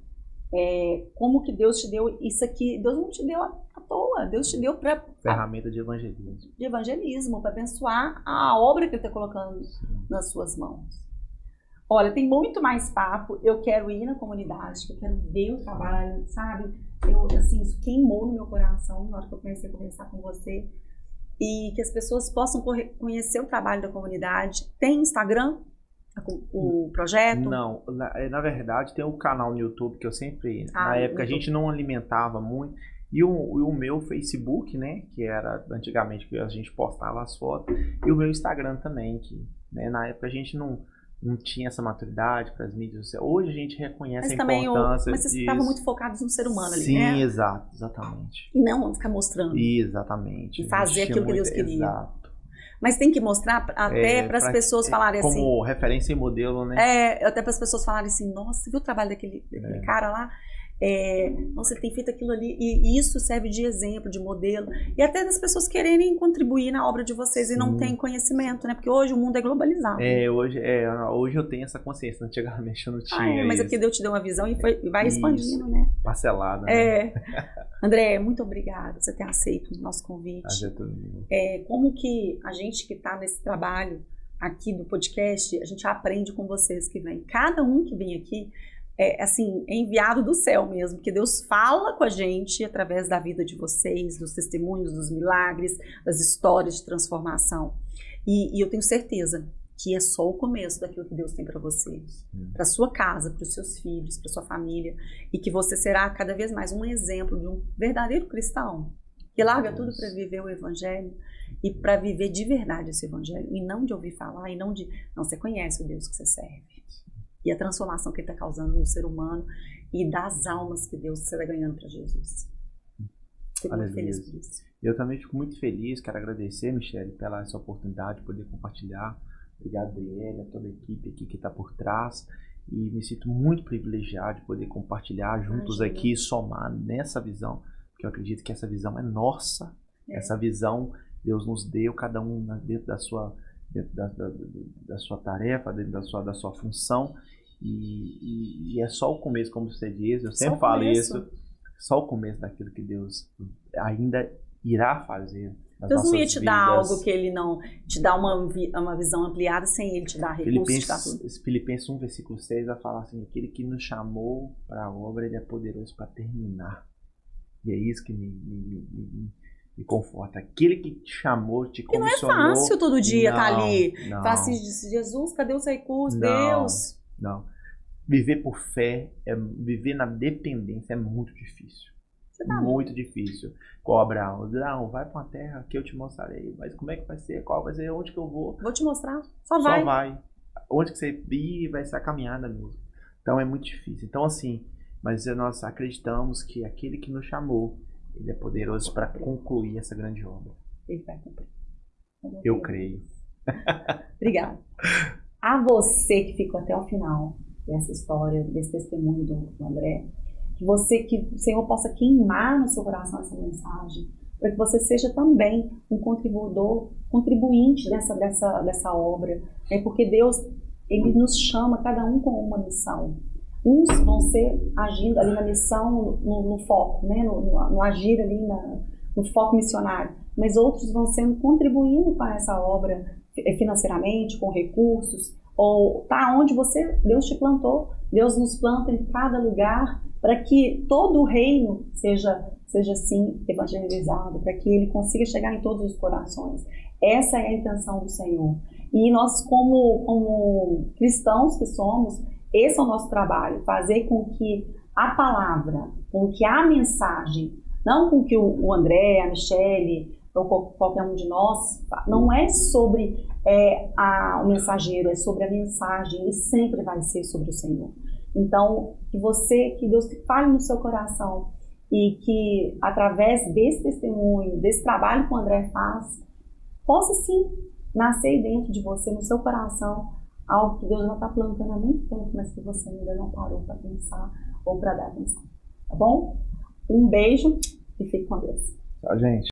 como que Deus te deu isso aqui? Deus não te deu à toa, Deus te deu para ferramenta de evangelismo. De evangelismo, para abençoar a obra que Ele está colocando nas suas mãos. Olha, tem muito mais papo. Eu quero ir na comunidade, eu quero ver o trabalho, sabe? Assim, isso queimou no meu coração na hora que eu comecei a conversar com você. E que as pessoas possam conhecer o trabalho da comunidade. Tem Instagram? O projeto? Não, na verdade tem um canal no YouTube que eu sempre, na época a gente não alimentava muito, e o meu Facebook, né, que era antigamente que a gente postava as fotos, e o meu Instagram também, que, né, na época a gente não tinha essa maturidade para as mídias sociais. Hoje a gente reconhece a importância mas vocês estavam muito focados no ser humano ali, sim, né? Sim, exatamente. E não ficar mostrando. Exatamente. E fazer aquilo que Deus queria. Exato. Mas tem que mostrar até para as pessoas falarem como assim... Como referência e modelo, né? Até para as pessoas falarem assim, nossa, você viu o trabalho daquele cara lá? Nossa, ele tem feito aquilo ali, e isso serve de exemplo, de modelo, e até das pessoas quererem contribuir na obra de vocês. Sim. E não tem conhecimento, né? Porque hoje o mundo é globalizado. Hoje eu tenho essa consciência, antigamente eu não tinha. Mas é porque Deus te deu uma visão e vai expandindo, né? Parcelada. Né? André, muito obrigada por você ter aceito o nosso convite. Como que a gente que está nesse trabalho aqui do podcast, a gente aprende com vocês que vêm. Cada um que vem aqui é enviado do céu mesmo, porque Deus fala com a gente através da vida de vocês, dos testemunhos, dos milagres, das histórias de transformação. E eu tenho certeza que é só o começo daquilo que Deus tem para vocês, para sua casa, para os seus filhos, para sua família, e que você será cada vez mais um exemplo de um verdadeiro cristão, que larga tudo para viver o evangelho e para viver de verdade esse evangelho, e não de ouvir falar, e não de... Não, você conhece o Deus que você serve. E a transformação que Ele está causando no ser humano e das almas que Deus está ganhando para Jesus. Fico muito feliz por isso. Eu também fico muito feliz, quero agradecer, Michele, pela essa oportunidade de poder compartilhar. Obrigado, Adriele, a toda a equipe aqui que está por trás. E me sinto muito privilegiado de poder compartilhar juntos aqui e somar nessa visão, porque eu acredito que essa visão é nossa. Essa visão Deus nos deu, cada um dentro da sua tarefa, dentro da sua função, e é só o começo, como você diz, eu sempre falo isso, só o começo daquilo que Deus ainda irá fazer. Deus não ia te dar algo que Ele não te dá uma visão ampliada sem Ele te dar recursos. Filipenses 1, versículo 6 vai falar assim: aquele que nos chamou para a obra, Ele é poderoso para terminar. E é isso que me conforta. Aquele que te chamou, te comissionou. E não é fácil todo dia estar ali. Falar assim, Jesus, cadê os recursos? Deus. Não. Viver por fé, viver na dependência é muito difícil. Muito difícil. Com Abraão, vai para uma terra que eu te mostrarei. Mas como é que vai ser? Qual vai ser? Onde que eu vou? Vou te mostrar. Só vai. Onde que você ir vai ser a caminhada mesmo. Então é muito difícil. Então assim, mas nós acreditamos que aquele que nos chamou, Ele é poderoso para concluir essa grande obra. Ele vai cumprir. Eu creio. Obrigada. A você que ficou até o final dessa história, desse testemunho do André, que o Senhor possa queimar no seu coração essa mensagem, para que você seja também um contribuinte dessa obra, porque Deus, Ele nos chama, cada um com uma missão. Uns vão ser agindo ali na missão, no foco, né? no agir ali no foco missionário, mas outros vão sendo contribuindo para essa obra financeiramente, com recursos, ou onde Deus te plantou. Deus nos planta em cada lugar para que todo o reino seja assim evangelizado, para que Ele consiga chegar em todos os corações. Essa é a intenção do Senhor. E nós, como cristãos que somos, esse é o nosso trabalho, fazer com que a palavra, com que a mensagem, não com que o André, a Michele, ou qualquer um de nós, não é sobre o mensageiro, é sobre a mensagem, e sempre vai ser sobre o Senhor. Então, que Deus fale no seu coração e que através desse testemunho, desse trabalho que o André faz, possa sim nascer dentro de você, no seu coração, algo que Deus já está plantando há muito tempo, mas que você ainda não parou para pensar ou para dar atenção. Tá bom? Um beijo e fique com Deus. Tchau, gente.